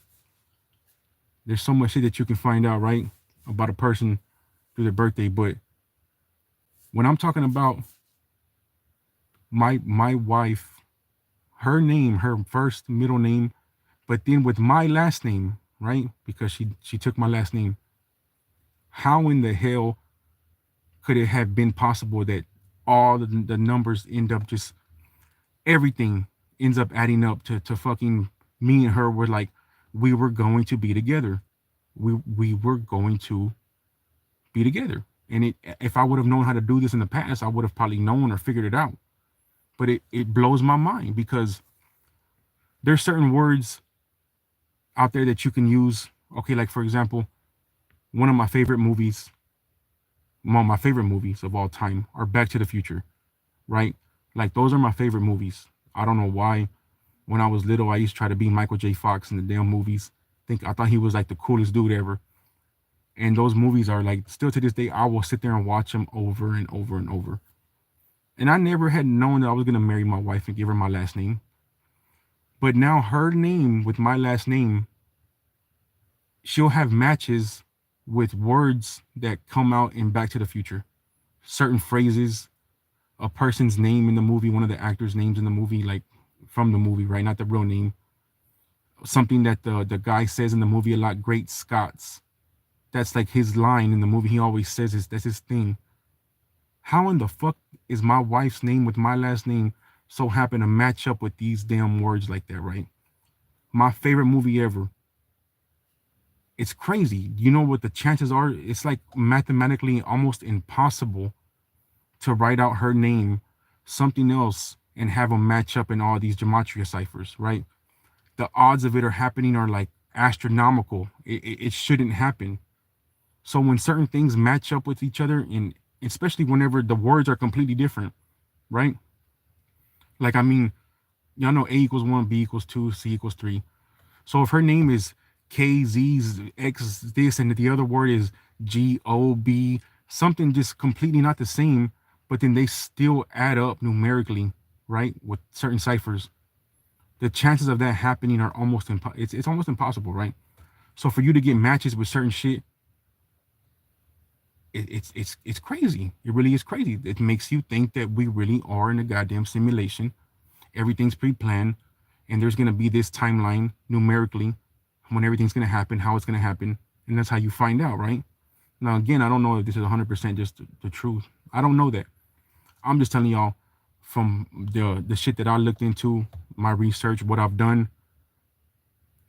There's so much shit that you can find out, right, about a person through their birthday. But when I'm talking about my wife, her name, her first middle name, but then with my last name, right? Because she took my last name. How in the hell could it have been possible that all the numbers end up just everything ends up adding up to fucking me and her were like we were going to be together. We were going to be together. And if I would have known how to do this in the past, I would have probably known or figured it out. But it blows my mind because there's certain words out there that you can use. Okay, like for example, one of my favorite movies, one of my favorite movies of all time are Back to the Future, right? Like those are my favorite movies. I don't know why. When I was little, I used to try to be Michael J. Fox in the damn movies. I thought he was like the coolest dude ever. And those movies are like still to this day, I will sit there and watch them over and over and over. And I never had known that I was gonna marry my wife and give her my last name. But now her name with my last name, she'll have matches with words that come out in Back to the Future. Certain phrases, a person's name in the movie, one of the actors' names in the movie, like from the movie, right? Not the real name. Something that the guy says in the movie a lot, Great Scots. That's like his line in the movie. He always says that's his thing. How in the fuck is my wife's name with my last name so happen to match up with these damn words like that, right? My favorite movie ever. It's crazy. You know what the chances are? It's like mathematically almost impossible to write out her name, something else, and have them match up in all these gematria ciphers, right? The odds of it are happening are like astronomical. It shouldn't happen. So when certain things match up with each other, and especially whenever the words are completely different, right? Like, I mean, y'all know A equals 1, B equals 2, C equals 3. So if her name is K, Z, X, this, and the other word is G, O, B, something just completely not the same, but then they still add up numerically, right? With certain ciphers. The chances of that happening are almost it's almost impossible, right? So for you to get matches with certain shit, it's crazy. It really is crazy. It makes you think that we really are in a goddamn simulation. Everything's pre-planned, and there's gonna be this timeline numerically when everything's gonna happen, how it's gonna happen, and that's how you find out, right? Now again, I don't know if this is 100% just the truth. I don't know that. I'm just telling y'all from the shit that I looked into, my research, what I've done.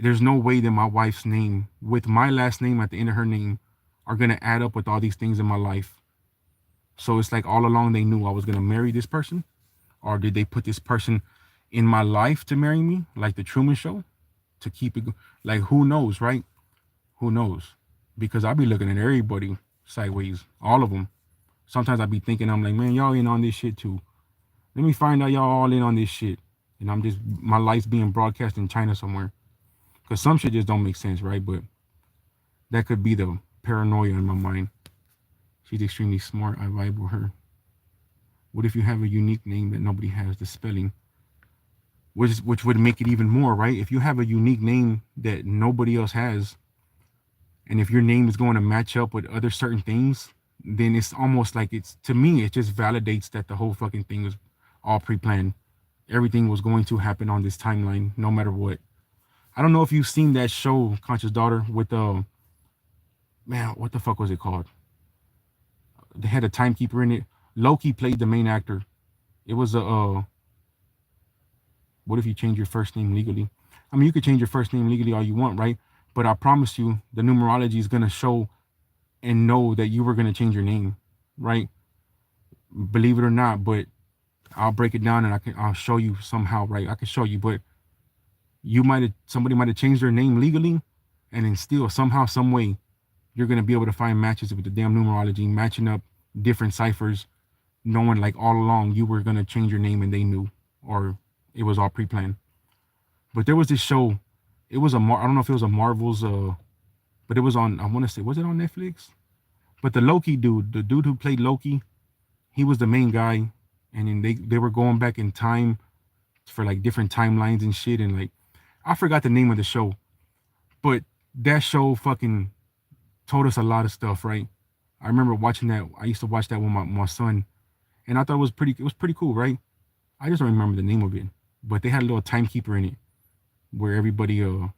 There's no way that my wife's name with my last name at the end of her name are gonna add up with all these things in my life. So it's like all along they knew I was gonna marry this person, or did they put this person in my life to marry me, like the Truman Show, to keep it like who knows, right? Who knows? Because I be looking at everybody sideways, all of them. Sometimes I be thinking, I'm like, man, y'all in on this shit too. Let me find out y'all all in on this shit, and I'm just my life's being broadcast in China somewhere. Cause some shit just don't make sense, right? But that could be the paranoia in my mind. She's extremely smart. I vibe with her. What if you have a unique name that nobody has? The spelling, which would make it even more, right? If you have a unique name that nobody else has, and if your name is going to match up with other certain things, then it's almost like it's to me. It just validates that the whole fucking thing was all pre-planned. Everything was going to happen on this timeline, no matter what. I don't know if you've seen that show, Conscious Daughter, with man, what the fuck was it called? They had a timekeeper in it. Loki played the main actor. It was a what if you change your first name legally? I mean, you could change your first name legally all you want, right? But I promise you, the numerology is gonna show and know that you were gonna change your name, right? Believe it or not, but I'll break it down and I'll show you somehow, right? I can show you, but somebody might have changed their name legally, and then still somehow, some way, you're gonna be able to find matches with the damn numerology, matching up different ciphers, knowing like all along you were gonna change your name and they knew, or it was all pre-planned. But there was this show. It was I don't know if it was a Marvel's but it was on, I want to say, was it on Netflix? But the Loki dude, the dude who played Loki, he was the main guy, and then they were going back in time for like different timelines and shit, and like I forgot the name of the show, but that show fucking told us a lot of stuff, right? I remember watching that. I used to watch that with my son, and I thought it was pretty cool, right? I just don't remember the name of it, but they had a little timekeeper in it where everybody I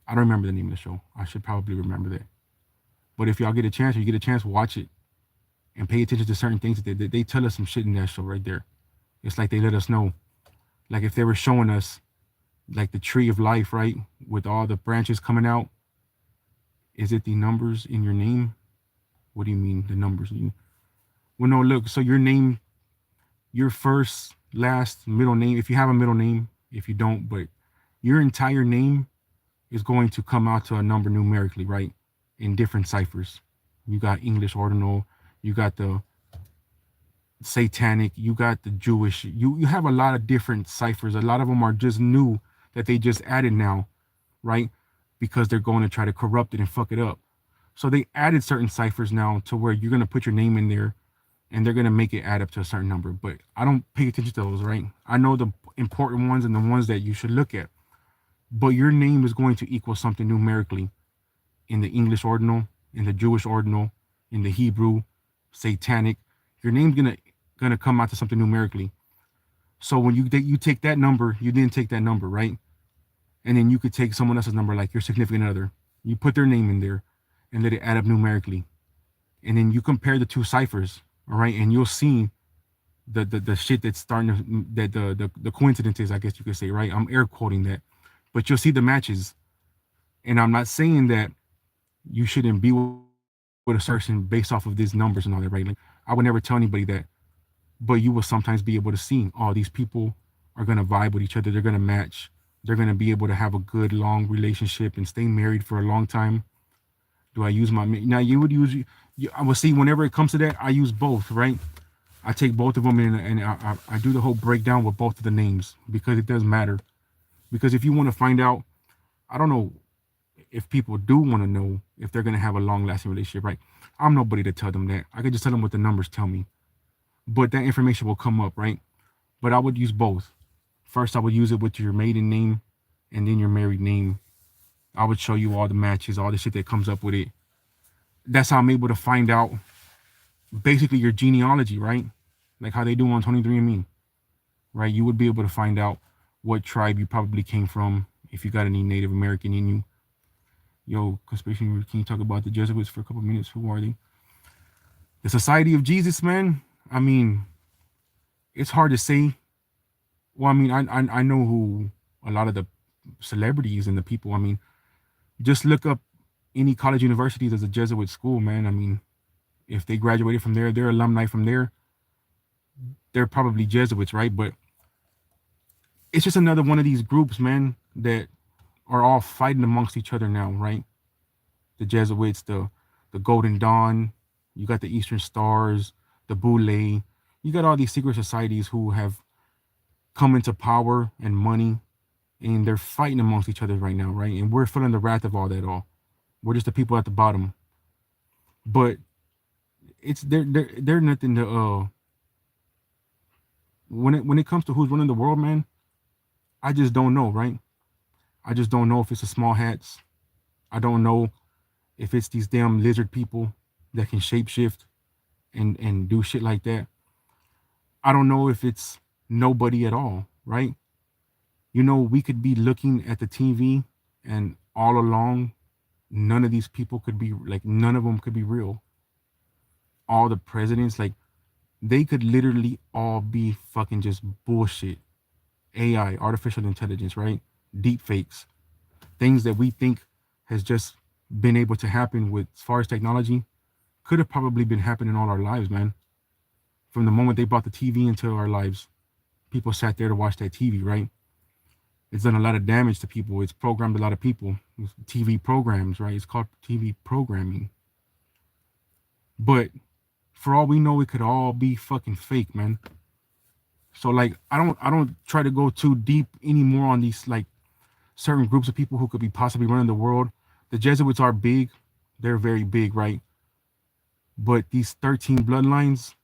don't remember the name of the show. I should probably remember that. But if y'all get a chance, or you get a chance, watch it and pay attention to certain things. They tell us some shit in that show right there. It's like they let us know, like if they were showing us like the tree of life, right, with all the branches coming out. Is it the numbers in your name? What do you mean the numbers? Well, no, look. So your name, your first, last, middle name. If you have a middle name, if you don't, but your entire name is going to come out to a number numerically, right? In different ciphers. You got English ordinal, you got the satanic, you got the Jewish. You have a lot of different ciphers. A lot of them are just new that they just added now, right? Because they're going to try to corrupt it and fuck it up. So they added certain ciphers now to where you're going to put your name in there and they're going to make it add up to a certain number. But I don't pay attention to those, right? I know the important ones and the ones that you should look at. But your name is going to equal something numerically in the English ordinal, in the Jewish ordinal, in the Hebrew, satanic. Your name's gonna come out to something numerically. So when you take that number, you didn't take that number, right? And then you could take someone else's number, like your significant other. You put their name in there and let it add up numerically. And then you compare the two ciphers, all right? And you'll see the shit that's starting to, that the coincidences, I guess you could say, right? I'm air quoting that. But you'll see the matches. And I'm not saying that you shouldn't be with a person based off of these numbers and all that, right? Like I would never tell anybody that. But you will sometimes be able to see, oh, these people are gonna vibe with each other, they're gonna match, they're gonna be able to have a good long relationship and stay married for a long time. Do I use my now you would use I will see whenever it comes to that, I use both, right? I take both of them and I do the whole breakdown with both of the names because it does matter. Because if you want to find out, I don't know if people do want to know if they're going to have a long lasting relationship, right? I'm nobody to tell them that. I could just tell them what the numbers tell me. But that information will come up, right? But I would use both. First, I would use it with your maiden name and then your married name. I would show you all the matches, all the shit that comes up with it. That's how I'm able to find out basically your genealogy, right? Like how they do on 23andMe, right? You would be able to find out what tribe you probably came from if you got any Native American in you. Yo, conspiracy, can you talk about the Jesuits for a couple minutes? Who are they? The Society of Jesus, man. I mean, it's hard to say. Well, I mean, I know who a lot of the celebrities and the people. I mean, just look up any college universities as a Jesuit school, man. I mean, if they graduated from there, they're alumni from there. They're probably Jesuits, right? But it's just another one of these groups, man, that are all fighting amongst each other now, right? The Jesuits, the Golden Dawn, you got the Eastern Stars, the Boule. You got all these secret societies who have come into power and money, and they're fighting amongst each other right now, right? And we're feeling the wrath of all that all. We're just the people at the bottom. But it's they're nothing to when it comes to who's running the world, man, I just don't know, right? I just don't know if it's the small hats. I don't know if it's these damn lizard people that can shapeshift and do shit like that. I don't know if it's nobody at all, right? You know, we could be looking at the TV and all along, none of these people could be like, none of them could be real. All the presidents, like, they could literally all be fucking just bullshit. AI, artificial intelligence, right? Deep fakes, things that we think has just been able to happen with as far as technology could have probably been happening all our lives, man. From the moment they brought the TV into our lives, people sat there to watch that TV, right? It's done a lot of damage to people. It's programmed a lot of people. It's TV programs, right? It's called TV programming. But for all we know, it could all be fucking fake, man. So like, I don't try to go too deep anymore on these like certain groups of people who could be possibly running the world. The Jesuits are big. They're very big, right? But these 13 bloodlines,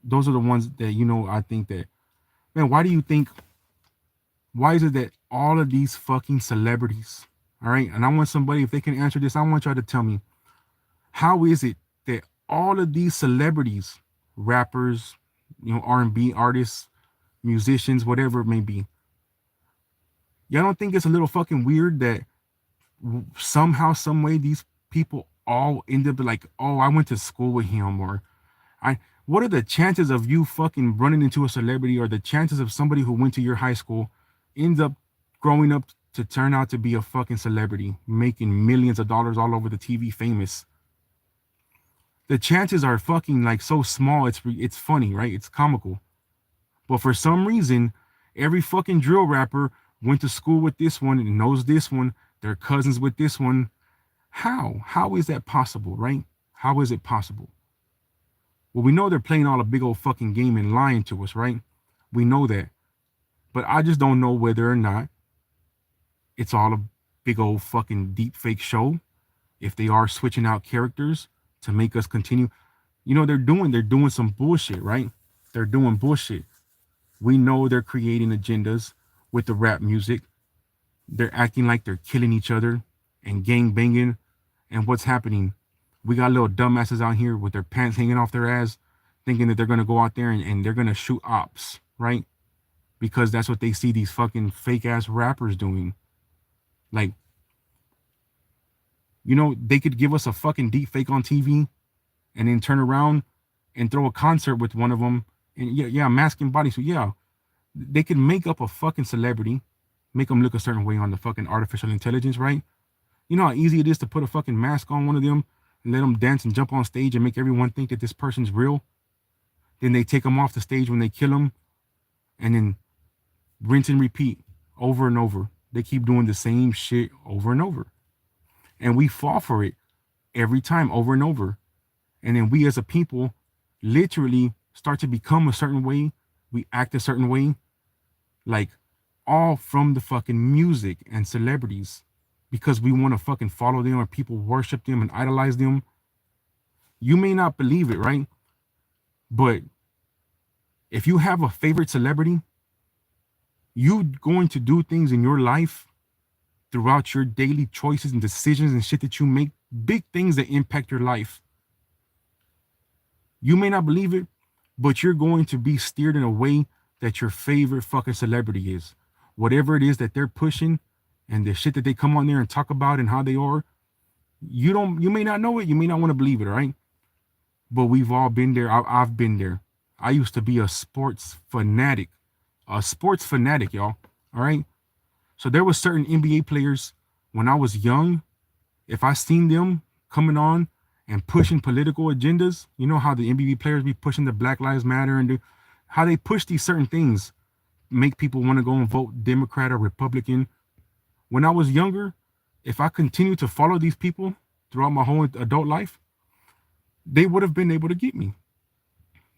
those are the ones that, you know, I think that, man, why is it that all of these fucking celebrities, all right? And I want somebody, if they can answer this, I want y'all to tell me, how is it that all of these celebrities, rappers, you know, R&B artists, musicians, whatever it may be, y'all don't think it's a little fucking weird that somehow, some way, these people all end up like, oh, I went to school with him, or I. What are the chances of you fucking running into a celebrity, or the chances of somebody who went to your high school ends up growing up to turn out to be a fucking celebrity, making millions of dollars all over the TV, famous? The chances are fucking like so small. It's funny, right? It's comical. But for some reason, every fucking drill rapper went to school with this one and knows this one. They're cousins with this one. How? How is that possible, right? How is it possible? Well, we know they're playing all a big old fucking game and lying to us, right? We know that. But I just don't know whether or not it's all a big old fucking deep fake show. If they are switching out characters to make us continue. You know, they're doing some bullshit, right? They're doing bullshit. We know they're creating agendas with the rap music. They're acting like they're killing each other and gang banging. And what's happening? We got little dumbasses out here with their pants hanging off their ass, thinking that they're gonna go out there and they're gonna shoot ops, right? Because that's what they see these fucking fake ass rappers doing. Like, you know, they could give us a fucking deep fake on TV and then turn around and throw a concert with one of them. And yeah, mask and bodysuit. Yeah, they could make up a fucking celebrity, make them look a certain way on the fucking artificial intelligence, right? You know how easy it is to put a fucking mask on one of them and let them dance and jump on stage and make everyone think that this person's real. Then they take them off the stage when they kill them, and then rinse and repeat over and over. They keep doing the same shit over and over. And we fall for it every time, over and over. And then we as a people literally start to become a certain way. We act a certain way, like all from the fucking music and celebrities, because we want to fucking follow them or people worship them and idolize them. You may not believe it, right? But if you have a favorite celebrity, you going to do things in your life throughout your daily choices and decisions and shit that you make, big things that impact your life. You may not believe it, but you're going to be steered in a way that your favorite fucking celebrity is. Whatever it is that they're pushing and the shit that they come on there and talk about and how they are, you may not know it, you may not want to believe it, right? But we've all been there. I've been there. I used to be a sports fanatic, y'all. All right. So there was certain NBA players when I was young. If I seen them coming on and pushing political agendas, you know how the NBA players be pushing the Black Lives Matter and how they push these certain things, make people want to go and vote Democrat or Republican. When I was younger, if I continued to follow these people throughout my whole adult life, they would have been able to get me.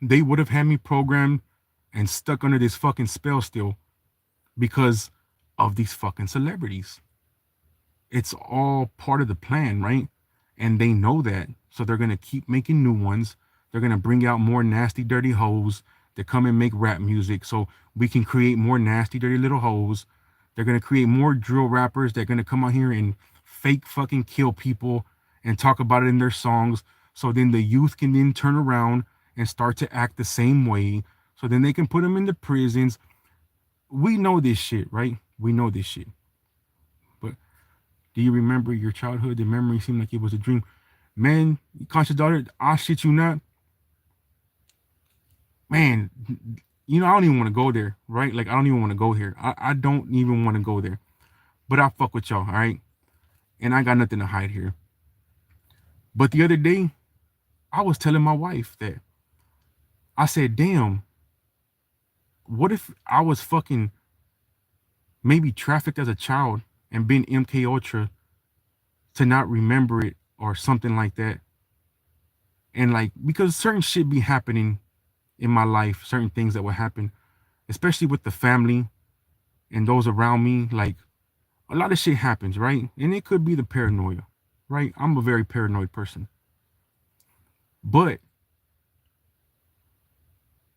They would have had me programmed and stuck under this fucking spell still because of these fucking celebrities. It's all part of the plan, right? And they know that. So they're going to keep making new ones. They're going to bring out more nasty, dirty hoes that come and make rap music so we can create more nasty, dirty little hoes. They're going to create more drill rappers that are going to come out here and fake fucking kill people and talk about it in their songs. So then the youth can then turn around and start to act the same way. So then they can put them in the prisons. We know this shit, right? We know this shit. But do you remember your childhood? The memory seemed like it was a dream. Man, conscious daughter, I shit you not. Man, you know, I don't even want to go there, right? Like, I don't even want to go here. I don't even want to go there. But I fuck with y'all, all right? And I got nothing to hide here. But the other day, I was telling my wife that I said, damn, what if I was fucking maybe trafficked as a child and been MK Ultra to not remember it or something like that? And like, because certain shit be happening in my life, certain things that will happen, especially with the family and those around me. Like, a lot of shit happens, right? And it could be the paranoia, right? I'm a very paranoid person. But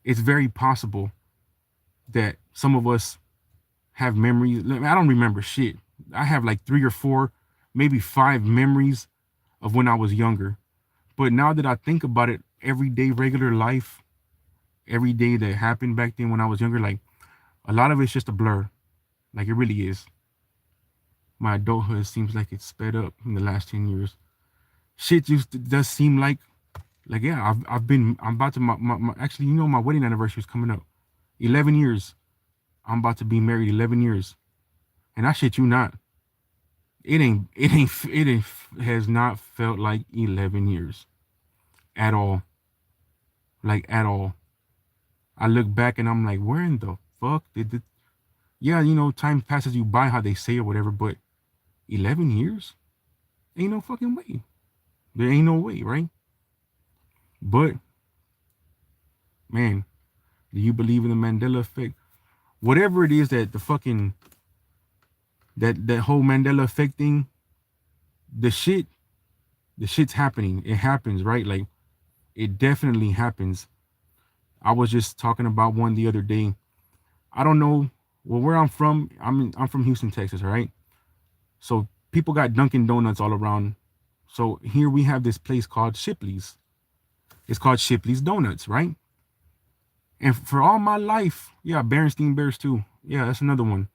it's very possible that some of us have memories. I don't remember shit. I have like 3 or 4, maybe 5 memories of when I was younger. But now that I think about it, everyday regular life, every day that happened back then when I was younger, like, a lot of it's just a blur. Like, it really is. My adulthood seems like it's sped up in the last 10 years. Shit just does seem like yeah, I'm about to, actually, you know, my wedding anniversary is coming up. 11 years. I'm about to be married 11 years. And I shit you not. It has not felt like 11 years at all. Like, at all. I look back and I'm like, where in the fuck did the, yeah, you know, time passes you by, how they say or whatever, but 11 years? Ain't no fucking way. There ain't no way, right? But, man, do you believe in the Mandela effect? Whatever it is that the fucking, that whole Mandela effect thing, the shit's happening. It happens, right? Like, it definitely happens. I was just talking about one the other day. I don't know, well, where I'm from, I'm from Houston, Texas, all right? So people got Dunkin' Donuts all around. So here we have this place called Shipley's. It's called Shipley's Donuts, right? And for all my life, yeah, Berenstein Bears too. Yeah, that's another one.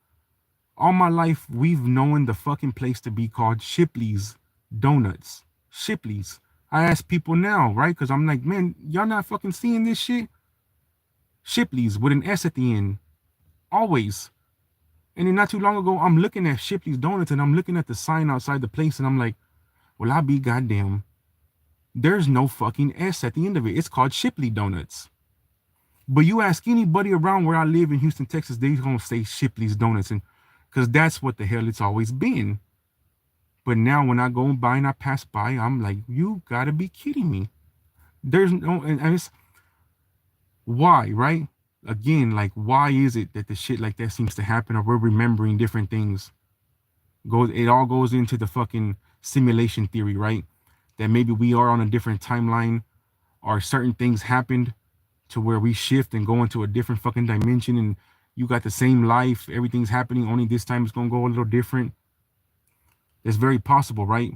All my life, we've known the fucking place to be called Shipley's Donuts. Shipley's. I ask people now, right? Because I'm like, man, y'all not fucking seeing this shit? Shipley's with an S at the end. Always. And then not too long ago, I'm looking at Shipley's Donuts and I'm looking at the sign outside the place and I'm like, well, I be goddamn. There's no fucking S at the end of it. It's called Shipley Donuts. But you ask anybody around where I live in Houston, Texas, they're going to say Shipley's Donuts, and because that's what the hell it's always been. But now when I go by and I pass by, I'm like, you got to be kidding me. There's no, and it's, why, right? Again, like, why is it that the shit like that seems to happen, or we're remembering different things? It all goes into the fucking simulation theory, right? That maybe we are on a different timeline, or certain things happened to where we shift and go into a different fucking dimension, and you got the same life, everything's happening, only this time it's gonna go a little different. It's very possible, right?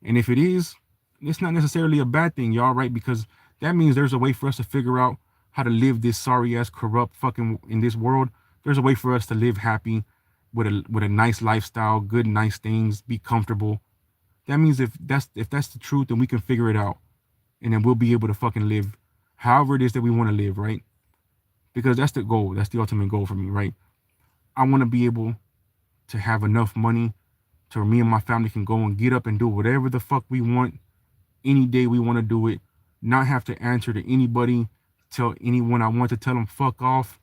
And if it is, it's not necessarily a bad thing, y'all, right? Because that means there's a way for us to figure out how to live this sorry ass corrupt fucking in this world. There's a way for us to live happy with a nice lifestyle, good nice things, be comfortable. That means if that's the truth, then we can figure it out, and then we'll be able to fucking live however it is that we want to live, right? Because that's the goal. That's the ultimate goal for me, right? I want to be able to have enough money to where me and my family can go and get up and do whatever the fuck we want any day we want to do it, not have to answer to anybody, tell anyone I want to tell them fuck off.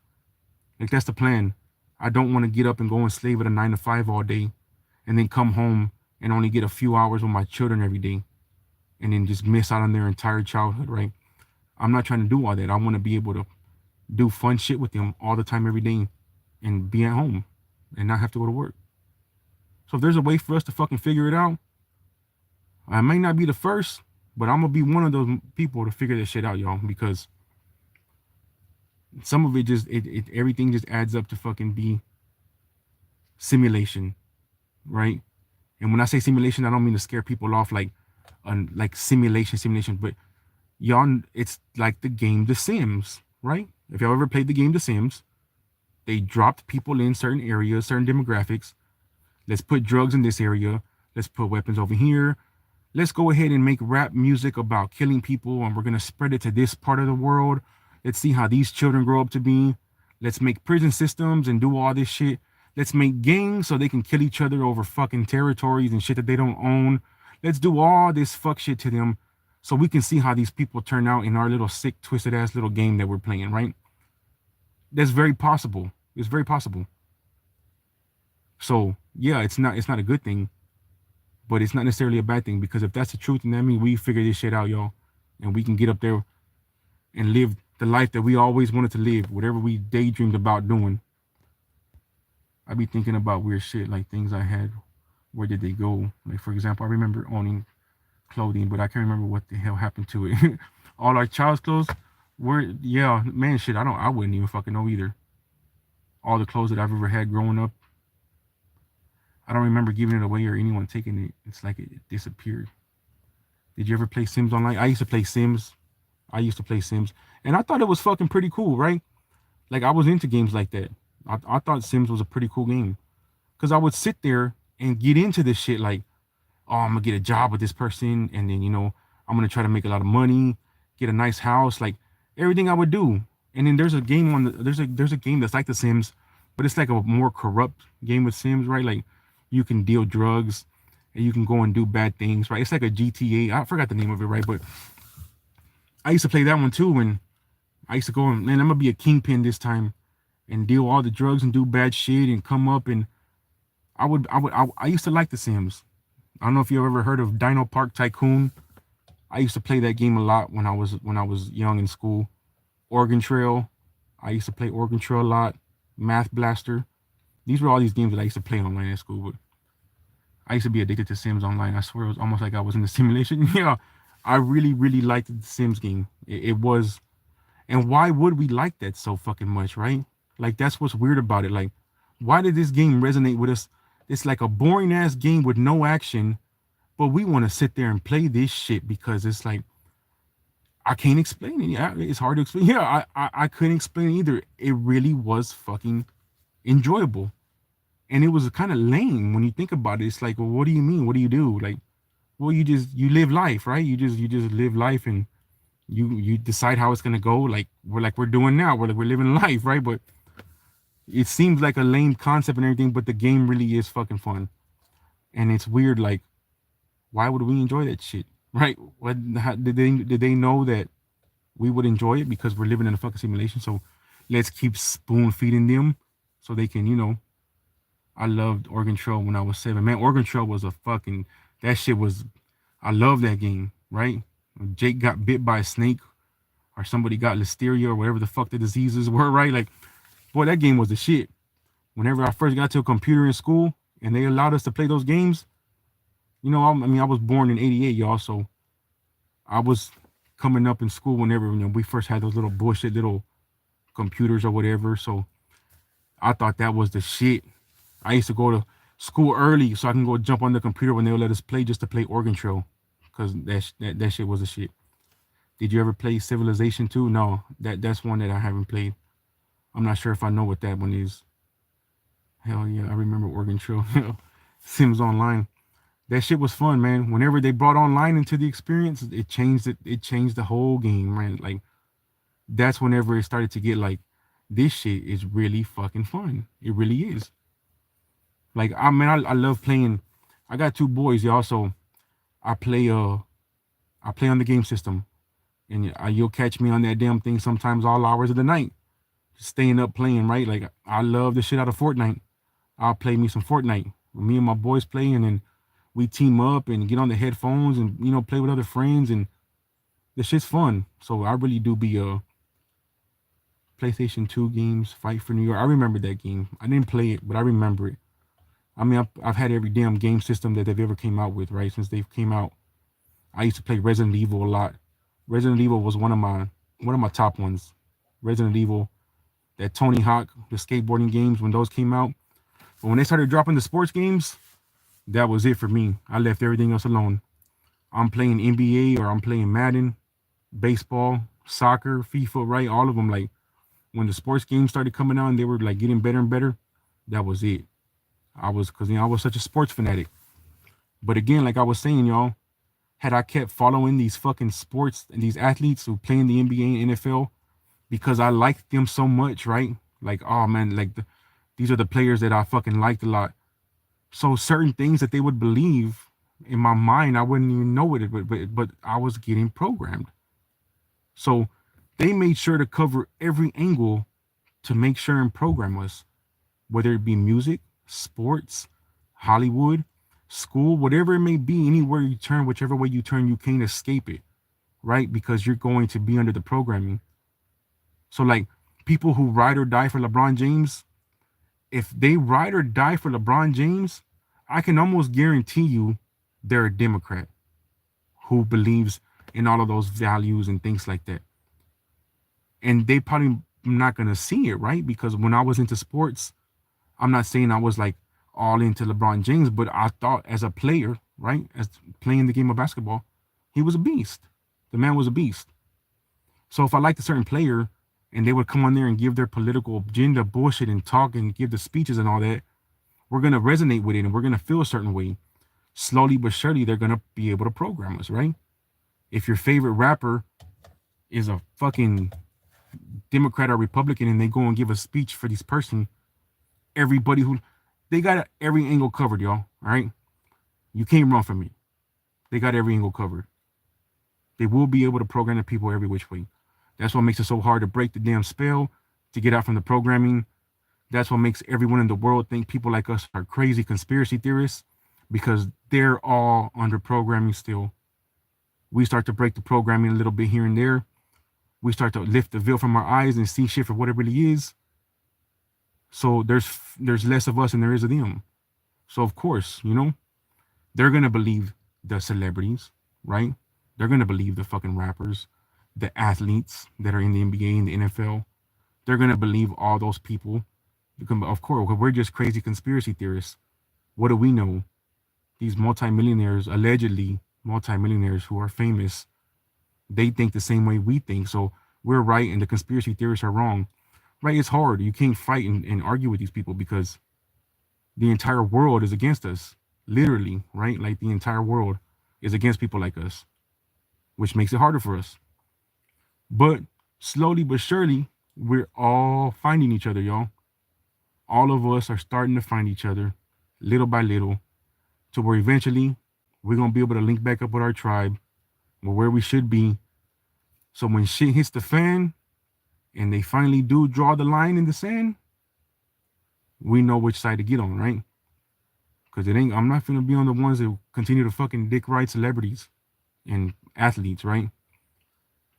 Like that's the plan. I don't want to get up and go and slave at a 9 to 5 all day and then come home and only get a few hours with my children every day and then just miss out on their entire childhood, right? I'm not trying to do all that. I want to be able to do fun shit with them all the time every day and be at home and not have to go to work. So if there's a way for us to fucking figure it out, I may not be the first, but I'm gonna be one of those people to figure this shit out, y'all, because some of it just everything just adds up to fucking be simulation, right? And when I say simulation, I don't mean to scare people off like simulation, but y'all, it's like the game The Sims, right? If y'all ever played the game The Sims, they dropped people in certain areas, certain demographics. Let's put drugs in this area. Let's put weapons over here. Let's go ahead and make rap music about killing people, and we're gonna spread it to this part of the world. Let's see how these children grow up to be. Let's make prison systems and do all this shit. Let's make gangs so they can kill each other over fucking territories and shit that they don't own. Let's do all this fuck shit to them so we can see how these people turn out in our little sick, twisted ass little game that we're playing, right? That's very possible. It's very possible. So yeah, it's not a good thing, but it's not necessarily a bad thing, because if that's the truth, then that means we figure this shit out, y'all, and we can get up there and live the life that we always wanted to live, whatever we daydreamed about doing. I be thinking about weird shit, like things I had. Where did they go? Like, for example, I remember owning clothing, but I can't remember what the hell happened to it. All our child's clothes were, yeah, man, shit, I wouldn't even fucking know either. All the clothes that I've ever had growing up, I don't remember giving it away or anyone taking it. It's like it disappeared. Did you ever play Sims online? I used to play Sims. And I thought it was fucking pretty cool, right? Like, I was into games like that. I thought Sims was a pretty cool game, because I would sit there and get into this shit like, oh, I'm gonna get a job with this person, and then I'm gonna try to make a lot of money, get a nice house, like everything I would do. And then there's a game there's a game that's like The Sims, but it's like a more corrupt game with Sims, right? Like, you can deal drugs and you can go and do bad things, right? It's like a GTA. I forgot the name of it, right? But I used to play that one too, and I used to go and, man, I'm gonna be a kingpin this time and deal all the drugs and do bad shit and come up. And I used to like The Sims. I don't know if you ever heard of Dino Park Tycoon. I used to play that game a lot when I was young in school. Oregon Trail. I used to play Oregon Trail a lot. Math Blaster. These were all these games that I used to play online at school. But I used to be addicted to Sims online. I swear it was almost like I was in the simulation. Yeah, I really, really liked the Sims game. It was, and why would we like that so fucking much, right? Like, that's what's weird about it. Like, why did this game resonate with us? It's like a boring ass game with no action, but we want to sit there and play this shit because it's like, I can't explain it. Yeah, it's hard to explain. Yeah, I couldn't explain it either. It really was fucking enjoyable. And it was kind of lame when you think about it. It's like, well, what do you mean? What do you do? Like, well, you live life, right? You just live life, and you decide how it's gonna go. We're doing now. We're living life, right? But it seems like a lame concept and everything, but the game really is fucking fun. And it's weird, like, why would we enjoy that shit? Right? Did they know that we would enjoy it because we're living in a fucking simulation? So let's keep spoon feeding them so they can. I loved Oregon Trail when I was 7. Man, Oregon Trail was that shit was, I love that game, right? Jake got bit by a snake, or somebody got listeria, or whatever the fuck the diseases were, right? Like, boy, that game was the shit. Whenever I first got to a computer in school and they allowed us to play those games, I was born in 88, y'all, so I was coming up in school whenever we first had those little bullshit little computers or whatever. So I thought that was the shit. I used to go to school early so I can go jump on the computer when they would let us play just to play Oregon Trail, because that shit was a shit. Did you ever play Civilization 2? No, that's one that I haven't played. I'm not sure if I know what that one is. Hell yeah, I remember Oregon Trail. Sims Online. That shit was fun, man. Whenever they brought online into the experience, it changed it. It changed the whole game, man. Like that's whenever it started to get like, this shit is really fucking fun. It really is. Like I mean, I love playing. I got two boys, y'all. So I play I play on the game system, and you'll catch me on that damn thing sometimes all hours of the night, staying up playing. Right, like I love the shit out of Fortnite. I'll play me some Fortnite. Me and my boys play, and then we team up and get on the headphones and play with other friends, and the shit's fun. So I really do be PlayStation 2 games, Fight for New York. I remember that game. I didn't play it, but I remember it. I mean, I've had every damn game system that they've ever came out with, right? Since they've came out. I used to play Resident Evil a lot. Resident Evil was one of my top ones. Resident Evil, that Tony Hawk, the skateboarding games when those came out. But when they started dropping the sports games, that was it for me. I left everything else alone. I'm playing NBA or I'm playing Madden, baseball, soccer, FIFA, right? All of them. Like when the sports games started coming out and they were like getting better and better, that was it. Because I was such a sports fanatic. But again, like I was saying, y'all, had I kept following these fucking sports and these athletes who play in the NBA and NFL because I liked them so much, right? Like, oh man, like these are the players that I fucking liked a lot. So certain things that they would believe in my mind, I wouldn't even know it, but I was getting programmed. So they made sure to cover every angle to make sure and program us, whether it be music, sports, Hollywood, school, whatever it may be, anywhere you turn, whichever way you turn, you can't escape it, right? Because you're going to be under the programming. So like people who ride or die for LeBron James, if they ride or die for LeBron James, I can almost guarantee you they're a Democrat who believes in all of those values and things like that. And they probably not gonna see it, right? Because when I was into sports, I'm not saying I was like all into LeBron James, but I thought as a player, right, as playing the game of basketball, he was a beast. The man was a beast. So if I liked a certain player and they would come on there and give their political agenda bullshit and talk and give the speeches and all that, we're gonna resonate with it and we're gonna feel a certain way. Slowly but surely, they're gonna be able to program us, right? If your favorite rapper is a fucking Democrat or Republican and they go and give a speech for this person, everybody who they got every angle covered, y'all. All right, you can't run from me. They got every angle covered. They will be able to program the people every which way. That's what makes it so hard to break the damn spell, to get out from the programming. That's what makes everyone in the world think people like us are crazy conspiracy theorists, because they're all under programming still. We start to break the programming a little bit here and there. We start to lift the veil from our eyes and see shit for what it really is. So there's less of us and there is of them. So of course, they're gonna believe the celebrities, right? They're gonna believe the fucking rappers, the athletes that are in the NBA and the NFL. They're gonna believe all those people. Of course, we're just crazy conspiracy theorists. What do we know? These multimillionaires, allegedly multimillionaires who are famous, they think the same way we think. So we're right and the conspiracy theorists are wrong. Right? It's hard. You can't fight and argue with these people because the entire world is against us. Literally, right? Like the entire world is against people like us, which makes it harder for us. But slowly but surely, we're all finding each other, y'all. All of us are starting to find each other little by little, to where eventually we're going to be able to link back up with our tribe, or where we should be. So when shit hits the fan and they finally do draw the line in the sand, we know which side to get on, right? Because I'm not going to be on the ones that continue to fucking dick ride celebrities and athletes, right?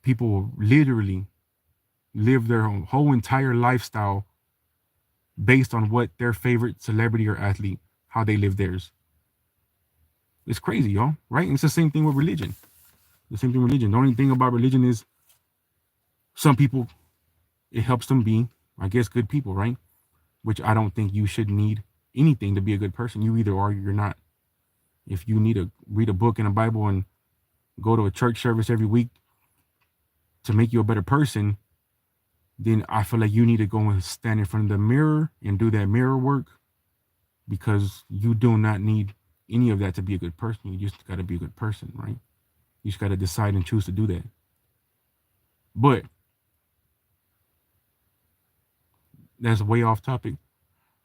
People literally live their whole entire lifestyle based on what their favorite celebrity or athlete, how they live theirs. It's crazy, y'all, right? And it's the same thing with religion. The same thing with religion. The only thing about religion is some people, it helps them be, I guess, good people, right? Which I don't think you should need. anything to be a good person. You either are or you're not. If you need to read a book in the Bible and go to a church service every week to make you a better person, then I feel like you need to go and stand in front of the mirror and do that mirror work, because you do not need any of that to be a good person. You just got to be a good person, right? You just got to decide and choose to do that. But that's way off topic.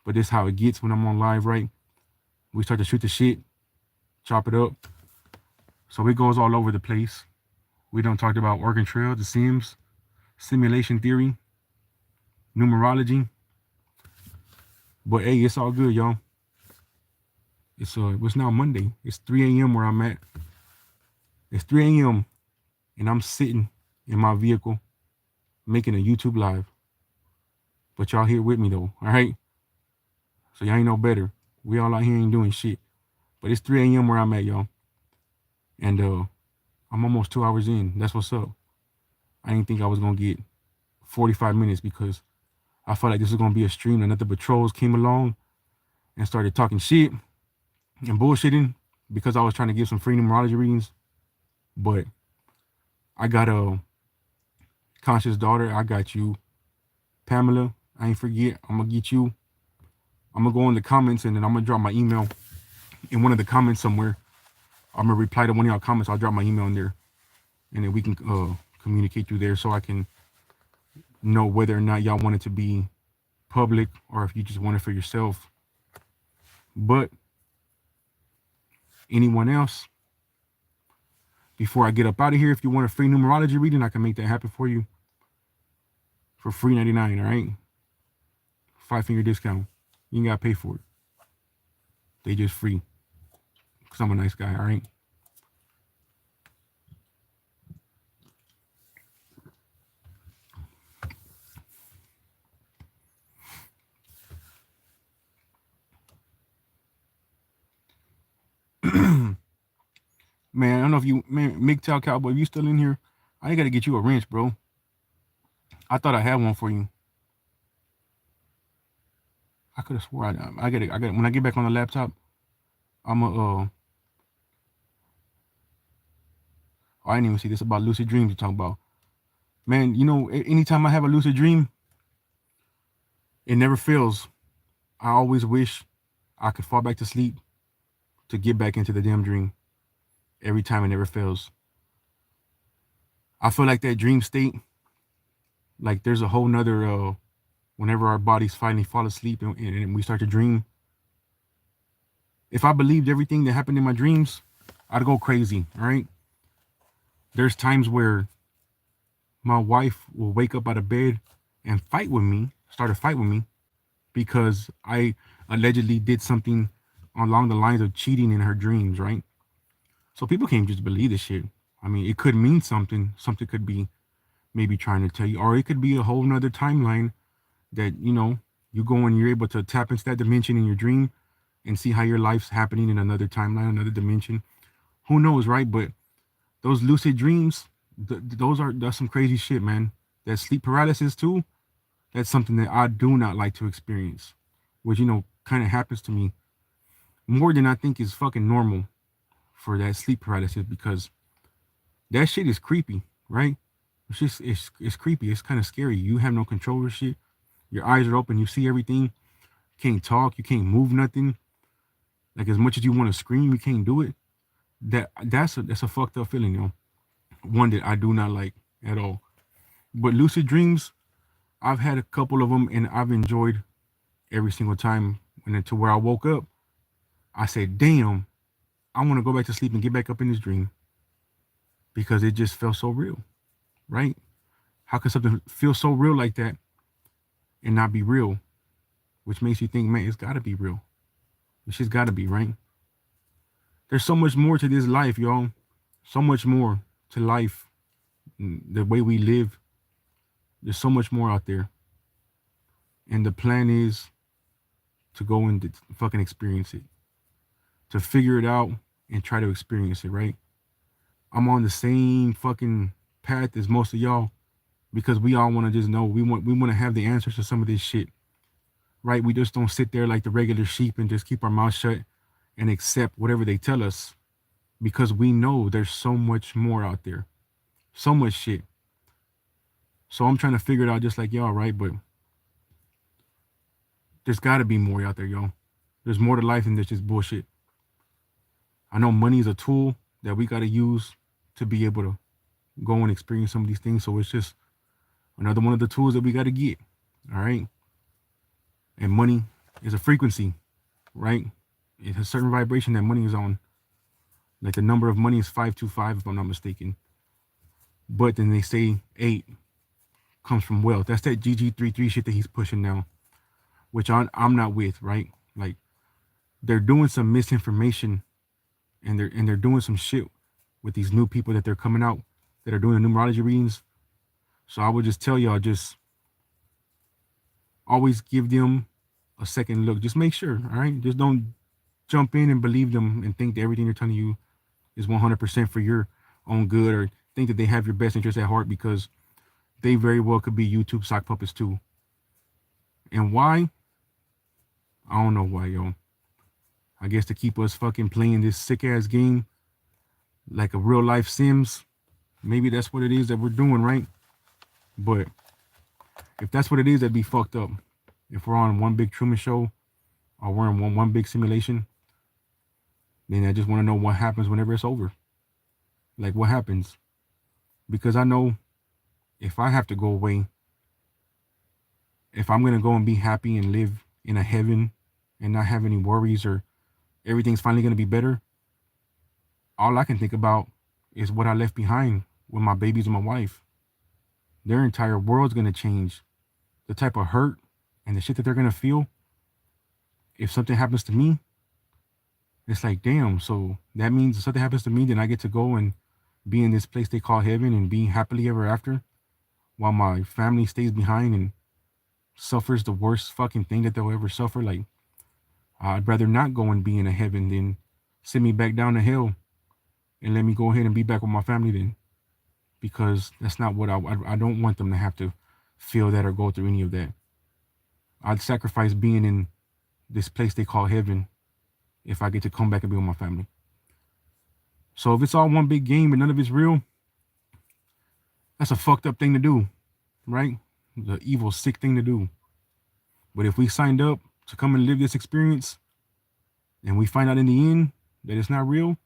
But this is how it gets when I'm on live, right? We start to shoot the shit, chop it up. So it goes all over the place. We done talked about Oregon Trail, the Sims, simulation theory, numerology. But hey, it's all good, y'all. It's now Monday. It's 3 a.m. where I'm at. It's 3 a.m. and I'm sitting in my vehicle making a YouTube live. But y'all here with me though, all right? So y'all ain't no better. We all out here ain't doing shit. But it's 3 a.m. where I'm at, y'all. And I'm almost 2 hours in. That's what's up. I didn't think I was gonna get 45 minutes because I felt like this was gonna be a stream and other patrols came along and started talking shit and bullshitting because I was trying to give some free numerology readings. But I got a conscious daughter. I got you, Pamela. I ain't forget. I'm gonna get you. I'm gonna go in the comments and then I'm gonna drop my email in one of the comments somewhere. I'm gonna reply to one of y'all comments. I'll drop my email in there, and then we can communicate through there so I can know whether or not y'all want it to be public or if you just want it for yourself. But anyone else, before I get up out of here, if you want a free numerology reading, I can make that happen for you for free 99. All right, 5-finger discount. You ain't gotta pay for it. They just free. Cause I'm a nice guy. All right. Man, I don't know if you, man, MGTOW Cowboy, if you still in here, I gotta get you a wrench, bro. I thought I had one for you. I could have swore I get it. When I get back on the laptop, I'm a oh, I didn't even see this about lucid dreams you talk about. Man, you know, anytime I have a lucid dream, it never fails. I always wish I could fall back to sleep to get back into the damn dream. Every time it never fails. I feel like that dream state, like there's a whole nother whenever our bodies finally fall asleep and we start to dream. If I believed everything that happened in my dreams, I'd go crazy, all right? There's times where my wife will wake up out of bed and fight with me, start a fight with me, because I allegedly did something along the lines of cheating in her dreams, right? So people can't just believe this shit. I mean, it could mean something. Something could be maybe trying to tell you, or it could be a whole nother timeline that, you know, you go and you're able to tap into that dimension in your dream and see how your life's happening in another timeline, another dimension. Who knows, right? But those lucid dreams, that's some crazy shit, man. That sleep paralysis too, that's something that I do not like to experience, which, you know, kind of happens to me more than I think is fucking normal for that sleep paralysis, because that shit is creepy, right? It's just it's creepy. It's kind of scary. You have no control over shit. Your eyes are open. You see everything. You can't talk. You can't move nothing. Like as much as you want to scream, you can't do it. That's a fucked up feeling, you know. One that I do not like at all. But lucid dreams, I've had a couple of them and I've enjoyed every single time. And to where I woke up, I said, "Damn, I want to go back to sleep and get back up in this dream," because it just felt so real, right? How can something feel so real like that and not be real? Which makes you think, man, it's got to be real. It's just got to be, right? There's so much more to this life, y'all. So much more to life, the way we live. There's so much more out there. And the plan is to go and fucking experience it, to figure it out and try to experience it, right? I'm on the same fucking path as most of y'all, because we all want to just know. We want to have the answers to some of this shit. right? We just don't sit there like the regular sheep and just keep our mouth shut and accept whatever they tell us, because we know there's so much more out there, so much shit. So I'm trying to figure it out just like y'all, right? But there's got to be more out there, y'all. There's more to life than just bullshit. I know money is a tool that we got to use to be able to go and experience some of these things. So it's just another one of the tools that we got to get. All right. And money is a frequency, right? It has a certain vibration that money is on. Like the number of money is 525, if I'm not mistaken. But then they say 8 comes from wealth. That's that GG33 shit that he's pushing now, which I'm not with, right? Like they're doing some misinformation, and they're doing some shit with these new people that they're coming out that are doing the numerology readings. So I would just tell y'all, just always give them a second look. Just make sure, all right? Just don't jump in and believe them and think that everything they're telling you is 100% for your own good, or think that they have your best interest at heart, because they very well could be YouTube sock puppets too. And why? I don't know why, yo. I guess to keep us fucking playing this sick ass game like a real life Sims. Maybe that's what it is that we're doing, right? But if that's what it is, that'd be fucked up. If we're on one big Truman Show, or we're in one big simulation, then I just want to know what happens whenever it's over. Like, what happens? Because I know if I have to go away, if I'm going to go and be happy and live in a heaven and not have any worries, or everything's finally going to be better, all I can think about is what I left behind with my babies and my wife. Their entire world's going to change. The type of hurt and the shit that they're going to feel if something happens to me, it's like, damn, so that means if something happens to me, then I get to go and be in this place they call heaven and be happily ever after, while my family stays behind and suffers the worst fucking thing that they'll ever suffer. Like, I'd rather not go and be in a heaven than send me back down to hell and let me go ahead and be back with my family then, because that's not what I don't want them to have to feel that or go through any of that. I'd sacrifice being in this place they call heaven if I get to come back and be with my family. So if it's all one big game and none of it's real, that's a fucked up thing to do, right? The evil, sick thing to do. But if we signed up to come and live this experience, and we find out in the end that it's not real,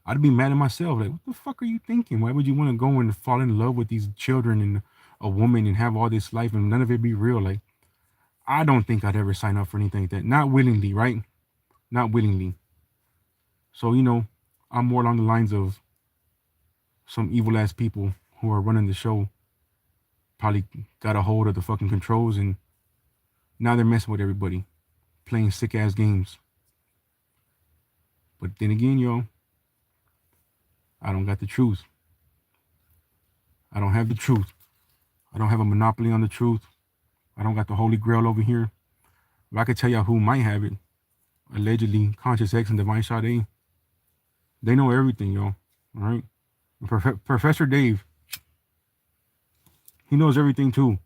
I'd be mad at myself. Like, what the fuck are you thinking? Why would you want to go and fall in love with these children and a woman and have all this life and none of it be real? Like, I don't think I'd ever sign up for anything like that. Not willingly, right? Not willingly. So, I'm more along the lines of some evil ass people who are running the show probably got a hold of the fucking controls, and now they're messing with everybody, playing sick ass games. But then again, yo, I don't got the truth. I don't have the truth. I don't have a monopoly on the truth. I don't got the Holy Grail over here. But I could tell y'all who might have it. Allegedly, Conscious X and Divine Sade. They know everything, yo. All right? Professor Dave, he knows everything too.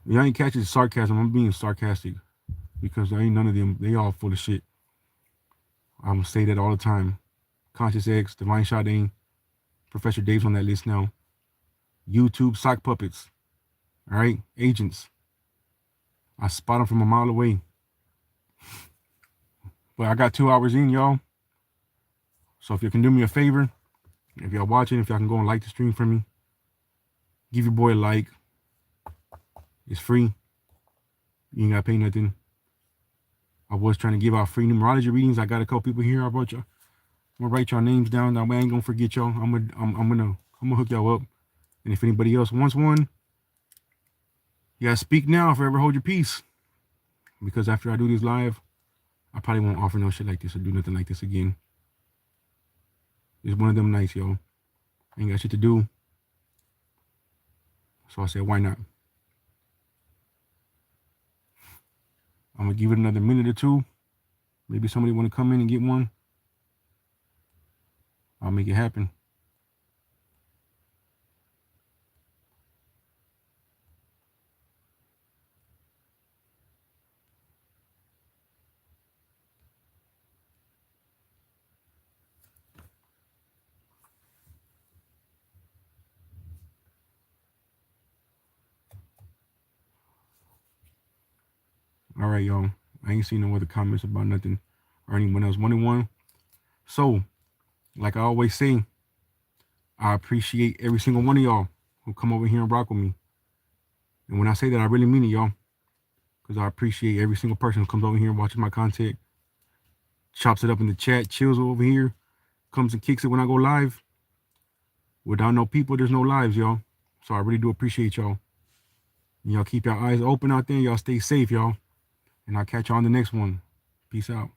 Y'all ain't catching sarcasm. I'm being sarcastic, because there ain't none of them. They all full of shit. I'm gonna say that all the time. Conscious X, Divine Sade, Professor Dave's on that list now. YouTube sock puppets. All right? Agents. I spot them from a mile away. But I got 2 hours in, y'all. So if you can do me a favor, if y'all watching, if y'all can go and like the stream for me, give your boy a like. It's free. You ain't gotta pay nothing. I was trying to give out free numerology readings. I got a couple people here. I'm gonna write y'all names down. That way I ain't gonna forget y'all. I'm gonna hook y'all up. And if anybody else wants one, you gotta speak now if I ever hold your peace. Because after I do this live, I probably won't offer no shit like this or do nothing like this again. It's one of them nights, yo. Ain't got shit to do. So I said, why not? I'm gonna give it another minute or two. Maybe somebody wanna come in and get one. I'll make it happen. All right, y'all. I ain't seen no other comments about nothing or anyone else. 1-1. So, like I always say, I appreciate every single one of y'all who come over here and rock with me. And when I say that, I really mean it, y'all. Because I appreciate every single person who comes over here and watches my content, chops it up in the chat, chills over here, comes and kicks it when I go live. Without no people, there's no lives, y'all. So I really do appreciate y'all. Y'all keep your eyes open out there. Y'all stay safe, y'all. And I'll catch y'all on the next one. Peace out.